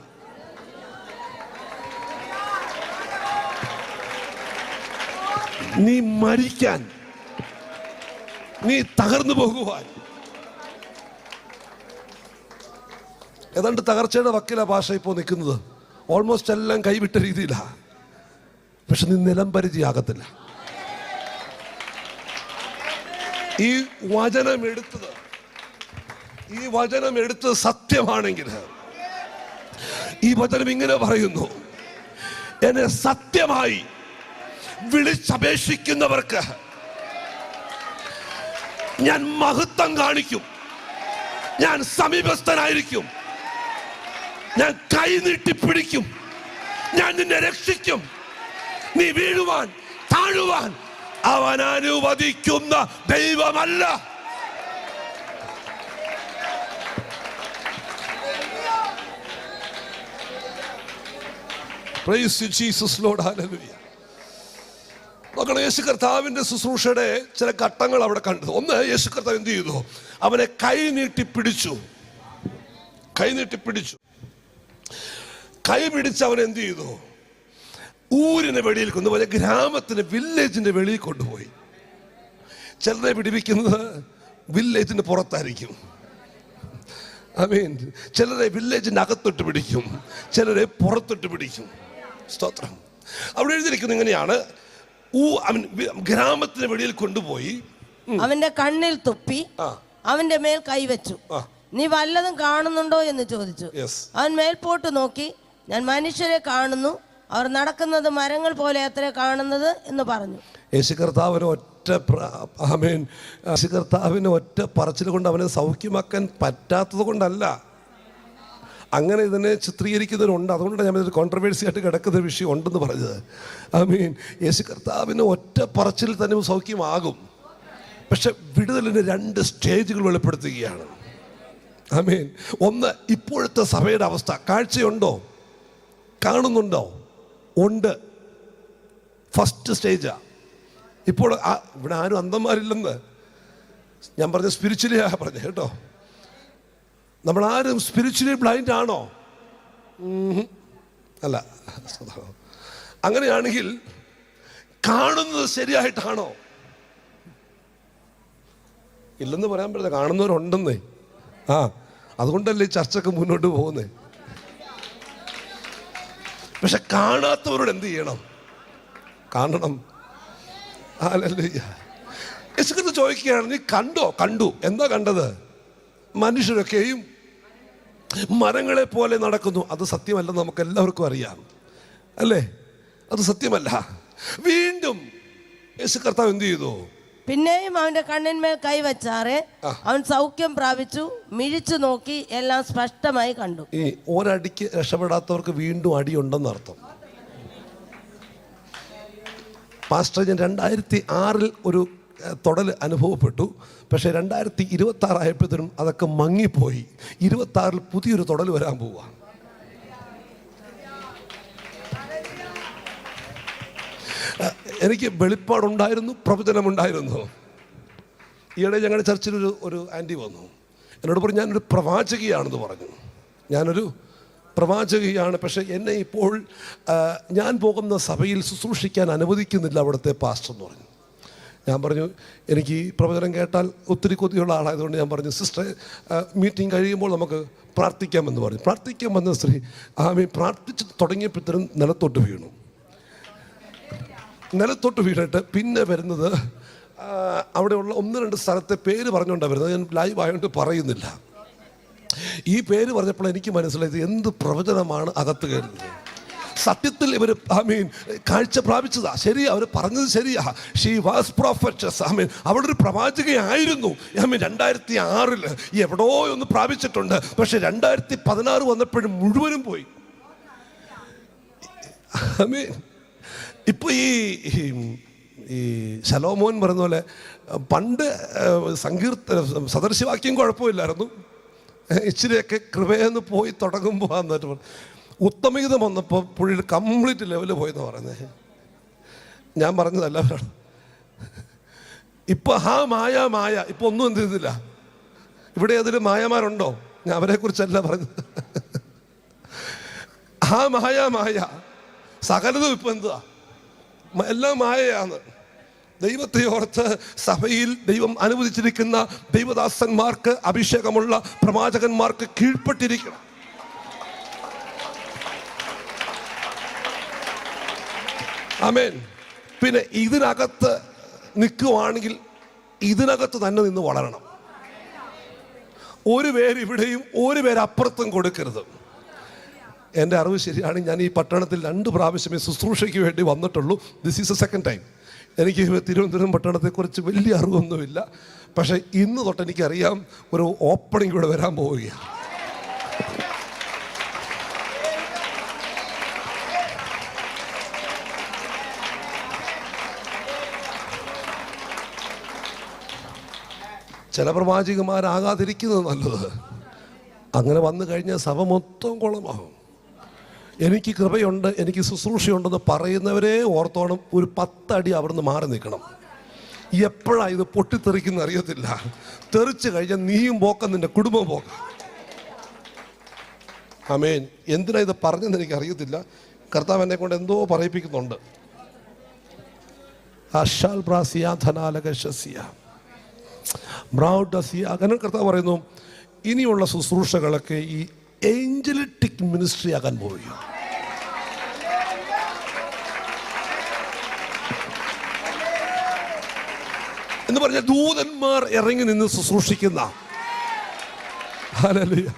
നീ മരിക്കാൻ, നീ തകർന്നു പോകുവാൻ. ഏതാണ്ട് തകർച്ചയുടെ വക്കില ഭാഷ ഇപ്പോൾ നിൽക്കുന്നത്. ഓൾമോസ്റ്റ് എല്ലാം കൈവിട്ട രീതിയിലാണ്. പക്ഷെ നീ നിലം പരിചയാകത്തില്ല. ഈ വചനം എടുത്തത് സത്യമാണെങ്കിൽ, ഈ വചനം ഇങ്ങനെ പറയുന്നു: എന്നെ സത്യമായി വിളിച്ചപേക്ഷിക്കുന്നവർക്ക് ഞാൻ മഹത്വം കാണിക്കും, ഞാൻ സമീപസ്ഥനായിരിക്കും, ഞാൻ കൈ നീട്ടിപ്പിടിക്കും, ഞാൻ നിന്നെ രക്ഷിക്കും. നീ വീഴുവാൻ താഴുവാൻ അവൻ അനുവദിക്കുന്ന ദൈവമല്ല. Praise you, Jesus, Lord. Hallelujah. നോക്കണം, യേശു കർത്താവിന്റെ ശുശ്രൂഷയുടെ ചില ഘട്ടങ്ങൾ അവിടെ കണ്ടു. ഒന്ന്, യേശു കർത്താവ് എന്ത് ചെയ്തു? അവനെ കൈ നീട്ടി പിടിച്ചു. കൈ പിടിച്ച് അവൻ എന്ത് ചെയ്തു? ഊരിനെ വെളിയിൽ കൊണ്ടുപോയി, ഗ്രാമത്തിന്, വില്ലേജിന്റെ വെളിയിൽ കൊണ്ടുപോയി. ചിലരെ പിടിപ്പിക്കുന്നത് വില്ലേജിന്റെ പുറത്തായിരിക്കും. ചിലരെ വില്ലേജിന്റെ അകത്തോട്ട് പിടിക്കും, ചിലരെ പുറത്തോട്ട് പിടിക്കും. സ്തോത്രം. അവിടെ എഴുതിയിരിക്കുന്നത് ഇങ്ങനെയാണ്: ഗ്രാമത്തിന് വെളിയിൽ കൊണ്ടുപോയി അവന്റെ കണ്ണിൽ തുപ്പി അവന്റെ മേൽ കൈവച്ചു. നീ വല്ലതും കാണുന്നുണ്ടോ എന്ന് ചോദിച്ചു. അവൻ മേൽപോട്ട് നോക്കി, ഞാൻ മനുഷ്യരെ കാണുന്നു, അവർ നടക്കുന്നത് മരങ്ങൾ പോലെ അത്ര കാണുന്നത് എന്ന് പറഞ്ഞു. യേശു കർത്താവിന് ഒറ്റ പറച്ചിൽ കൊണ്ട് അവനെ സൗഖ്യമാക്കാൻ പറ്റാത്തത് കൊണ്ടല്ല, അങ്ങനെ ഇതിനെ ചിത്രീകരിക്കുന്നവരുണ്ട്. അതുകൊണ്ടാണ് ഞാൻ ഇതൊരു കോൺട്രവേഴ്സി ആയിട്ട് കിടക്കുന്ന വിഷയം ഉണ്ടെന്ന് പറഞ്ഞത്. യേശു കർത്താവിന് ഒറ്റ പറച്ചിൽ തന്നെ സൗഖ്യമാകും. പക്ഷെ വിടുതലിന് 2 സ്റ്റേജുകൾ വെളിപ്പെടുത്തുകയാണ്. ഒന്ന്, ഇപ്പോഴത്തെ സഭയുടെ അവസ്ഥ. കാഴ്ചയുണ്ടോ? കാണുന്നുണ്ടോ? ഉണ്ട്. ഫസ്റ്റ് സ്റ്റേജാ. ഇപ്പോൾ ഇവിടെ ആരും അന്ധന്മാരില്ലെന്ന് ഞാൻ പറഞ്ഞ സ്പിരിച്വലിയാ പറഞ്ഞ കേട്ടോ. നമ്മളാരും സ്പിരിച്വലി ബ്ലൈൻഡ് ആണോ? അല്ല. അങ്ങനെയാണെങ്കിൽ കാണുന്നത് ശരിയായിട്ടാണോ? ഇല്ലെന്ന് പറയാൻ പറ്റില്ല, കാണുന്നവരുണ്ടെന്നേ. അതുകൊണ്ടല്ലേ ഈ ചർച്ചയൊക്കെ മുന്നോട്ട് പോകുന്നേ. പക്ഷെ കാണാത്തവരോട് എന്ത് ചെയ്യണം? കാണണം. യേശു ചോദിക്കുകയാണ്, നീ കണ്ടോ? കണ്ടു. എന്താ കണ്ടത്? മനുഷ്യരൊക്കെയും മരങ്ങളെ പോലെ നടക്കുന്നു. അത് സത്യമല്ലെന്ന് നമുക്ക് എല്ലാവർക്കും അറിയാം, അല്ലേ? അത് സത്യമല്ല. വീണ്ടും യേശു കർത്താവ് എന്ത് ചെയ്തു? പിന്നെയും അവന്റെ കണ്ണിന്മേൽ കൈവച്ചാറെ അവൻ സൗഖ്യം പ്രാപിച്ചു. മിഴിച്ചു നോക്കി, എല്ലാം സ്പഷ്ടമായി കണ്ടു. ഈ ഒരടിക്ക് രക്ഷപ്പെടാത്തവർക്ക് വീണ്ടും അടിയുണ്ടെന്ന് അർത്ഥം. പാസ്റ്റർ, ഞാൻ 2006 ഒരു തൊടൽ അനുഭവപ്പെട്ടു. പക്ഷേ 2026 ആയപ്പോഴത്തേനും അതൊക്കെ മങ്ങിപ്പോയി. 26 പുതിയൊരു തൊടൽ വരാൻ പോവുക. എനിക്ക് വെളിപ്പാടുണ്ടായിരുന്നു, പ്രവചനമുണ്ടായിരുന്നു. ഈയിടെ ഞങ്ങളുടെ ചർച്ചിൽ ഒരു ആൻറ്റി വന്നു. എന്നോട് പറഞ്ഞു, ഞാനൊരു പ്രവാചകിയാണെന്ന് പറഞ്ഞു. ഞാനൊരു പ്രവാചകയാണ്. പക്ഷേ എന്നെ ഇപ്പോൾ ഞാൻ പോകുന്ന സഭയിൽ ശുശ്രൂഷിക്കാൻ അനുവദിക്കുന്നില്ല അവിടുത്തെ പാസ്റ്റർ എന്ന് പറഞ്ഞു. ഞാൻ പറഞ്ഞു, എനിക്ക് ഈ പ്രവചനം കേട്ടാൽ ഒത്തിരി കൊതിയുള്ള ആളായതുകൊണ്ട് ഞാൻ പറഞ്ഞു, സിസ്റ്റർ മീറ്റിംഗ് കഴിയുമ്പോൾ നമുക്ക് പ്രാർത്ഥിക്കാമെന്ന് പറഞ്ഞു. പ്രാർത്ഥിക്കാമെന്ന സ്ത്രീ പ്രാർത്ഥിച്ച് തുടങ്ങിയപ്പോഴത്തേനും നിലത്തോട്ട് വീണിട്ട് പിന്നെ വരുന്നത് അവിടെയുള്ള 1-2 സ്ഥലത്തെ പേര് പറഞ്ഞുകൊണ്ടാണ് വരുന്നത്. ഞാൻ ലൈവ് ആയതുകൊണ്ട് പറയുന്നില്ല. ഈ പേര് പറഞ്ഞപ്പോൾ എനിക്ക് മനസ്സിലായത് എന്ത് പ്രവചനമാണ് അകത്ത് കയറുന്നത്. സത്യത്തിൽ ഇവർ കാഴ്ച പ്രാപിച്ചതാ, ശരിയാ, അവർ പറഞ്ഞത് ശരിയാ. She was prophetess. അവളൊരു പ്രവാചകയായിരുന്നു. 2006 എവിടോ ഒന്ന് പ്രാപിച്ചിട്ടുണ്ട്. പക്ഷെ 2016 വന്നപ്പോഴും മുഴുവനും പോയി. ഇപ്പൊ ഈ ശലോമോൻ പറഞ്ഞ പോലെ പണ്ട് സദൃശവാക്യം കുഴപ്പമില്ലായിരുന്നു, ഇച്ചിരിയൊക്കെ കൃപയെന്ന് പോയി തുടങ്ങുമ്പോൾ എന്നിട്ട് ഉത്തമഗീതം വന്നപ്പോൾ പുള്ളിയുടെ കംപ്ലീറ്റ് ലെവല് പോയെന്ന് പറയുന്നത്. ഞാൻ പറഞ്ഞതല്ല, ഇപ്പൊ മായ ഇപ്പൊ ഒന്നും എന്ത് ചെയ്തില്ല. ഇവിടെ ഏതൊരു മായമാരുണ്ടോ? ഞാൻ അവരെ കുറിച്ചല്ല പറഞ്ഞത്. മായ സകലതും ഇപ്പൊ എന്തുവാ, എല്ലാം മായയാണ്. ദൈവത്തെ ഓർത്ത് സഭയിൽ ദൈവം അനുവദിച്ചിരിക്കുന്ന ദൈവദാസന്മാർക്ക്, അഭിഷേകമുള്ള പ്രവാചകന്മാർക്ക് കീഴ്പ്പെട്ടിരിക്കണം. ആമേൻ. പിന്നെ ഇതിനകത്ത് നിൽക്കുവാണെങ്കിൽ ഇതിനകത്ത് തന്നെ നിന്ന് വളരണം. ഒരു പേര് ഇവിടെയും ഒരു പേര് അപ്പുറത്തും കൊടുക്കരുത്. എൻ്റെ അറിവ് ശരിയാണെങ്കിൽ ഞാൻ ഈ പട്ടണത്തിൽ 2 പ്രാവശ്യമേ ശുശ്രൂഷയ്ക്ക് വേണ്ടി വന്നിട്ടുള്ളൂ. This is A second time. എനിക്ക് തിരുവനന്തപുരം പട്ടണത്തെക്കുറിച്ച് വലിയ അറിവൊന്നുമില്ല. പക്ഷേ ഇന്ന് തൊട്ട് എനിക്കറിയാം ഒരു ഓപ്പണിംഗ് ഇവിടെ വരാൻ പോവുകയാണ്. ചില പ്രവാചകന്മാരാകാതിരിക്കുന്നത് നല്ലത്. അങ്ങനെ വന്നു കഴിഞ്ഞാൽ സഭ മൊത്തം കുളമാകും. എനിക്ക് കൃപയുണ്ട്, എനിക്ക് ശുശ്രൂഷയുണ്ടെന്ന് പറയുന്നവരെ ഓർത്തോണം, ഒരു 10 അടി അവിടുന്ന് മാറി നിൽക്കണം. എപ്പോഴാണ് ഇത് പൊട്ടിത്തെറിക്കുന്ന അറിയത്തില്ല. തെറിച്ച് കഴിഞ്ഞാൽ നീയും പോക്കം, നിന്റെ കുടുംബം പോക്കം. ആമേൻ. എന്തിനാ ഇത് പറഞ്ഞെന്ന് എനിക്ക് അറിയത്തില്ല. കർത്താവ് എന്നെ കൊണ്ട് എന്തോ പറയിപ്പിക്കുന്നുണ്ട്. അങ്ങനെ കർത്താവ് പറയുന്നു, ഇനിയുള്ള ശുശ്രൂഷകളൊക്കെ ഈ ഏഞ്ചലിറ്റിക് മിനിസ്ട്രി ആകാൻ പോവുകയാണ്. എന്ന് പറഞ്ഞാൽ ദൂതന്മാർ ഇറങ്ങി നിന്ന് ശുശ്രൂഷിക്കുന്ന. ഹല്ലേലൂയ.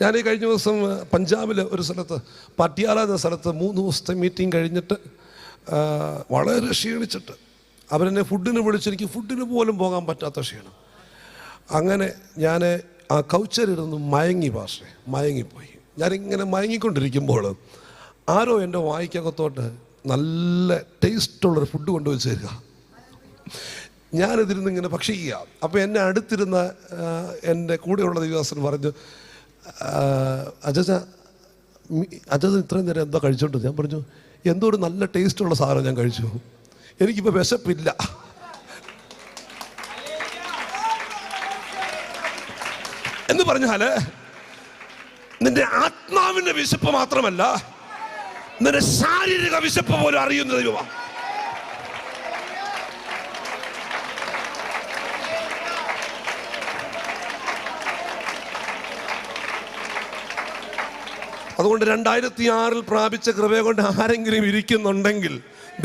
ഞാൻ ഈ കഴിഞ്ഞ ദിവസം പഞ്ചാബിലെ ഒരു സ്ഥലത്ത്, പട്യാല എന്ന സ്ഥലത്ത് 3 ദിവസത്തെ മീറ്റിംഗ് കഴിഞ്ഞിട്ട് വളരെ ക്ഷീണിച്ചിട്ട് അവരെന്നെ ഫുഡിന് വിളിച്ച്, എനിക്ക് ഫുഡിന് പോലും പോകാൻ പറ്റാത്ത ക്ഷീണം. അങ്ങനെ ഞാൻ ആ കൗച്ചറിരുന്ന് മയങ്ങിപ്പോയി. ഞാനിങ്ങനെ മയങ്ങിക്കൊണ്ടിരിക്കുമ്പോൾ ആരോ എൻ്റെ വായിക്കകത്തോട്ട് നല്ല ടേസ്റ്റുള്ളൊരു ഫുഡ് കൊണ്ടുവച്ച് തരിക. ഞാനിതിരുന്ന് ഇങ്ങനെ ഭക്ഷിക്കുക. അപ്പോൾ എന്നെ അടുത്തിരുന്ന എൻ്റെ കൂടെയുള്ള ദൈവദാസൻ പറഞ്ഞു, അജജ ഇത്രയും നേരം എന്തോ കഴിച്ചോണ്ട്. ഞാൻ പറഞ്ഞു, എന്തോ ഒരു നല്ല ടേസ്റ്റുള്ള സാധനം ഞാൻ കഴിച്ചു, എനിക്കിപ്പോൾ വിശപ്പില്ല. എന്ന് പറഞ്ഞാല് നിന്റെ ആത്മാവിന്റെ വിശപ്പ് മാത്രമല്ല, നിന്റെ ശാരീരിക വിശപ്പ് പോലും അറിയുന്ന ദൈവമാണ്. അതുകൊണ്ട് 2006 പ്രാപിച്ച കൃപയെ കൊണ്ട് ആരെങ്കിലും ഇരിക്കുന്നുണ്ടെങ്കിൽ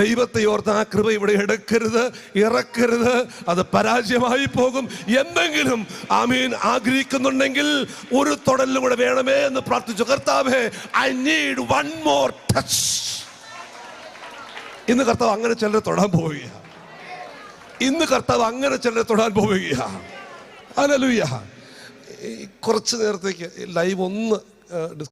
ദൈവത്തെ ഓർത്ത് ആ കൃപ ഇവിടെ എടുക്കരുത്, ഇറക്കരുത്. അത് പരാജയമായി പോകും. എന്തെങ്കിലും ആഗ്രഹിക്കുന്നുണ്ടെങ്കിൽ ഒരു തൊടലും കൂടെ വേണമേ എന്ന് പ്രാർത്ഥിച്ചു. കർത്താവേ, I need one more touch. ഇന്ന് കർത്താവ് അങ്ങനെ ചിലരെ തൊടാൻ പോവുകയാണ്. ഹല്ലേലൂയ. കുറച്ച് നേരത്തേക്ക് ലൈവ് ഒന്ന്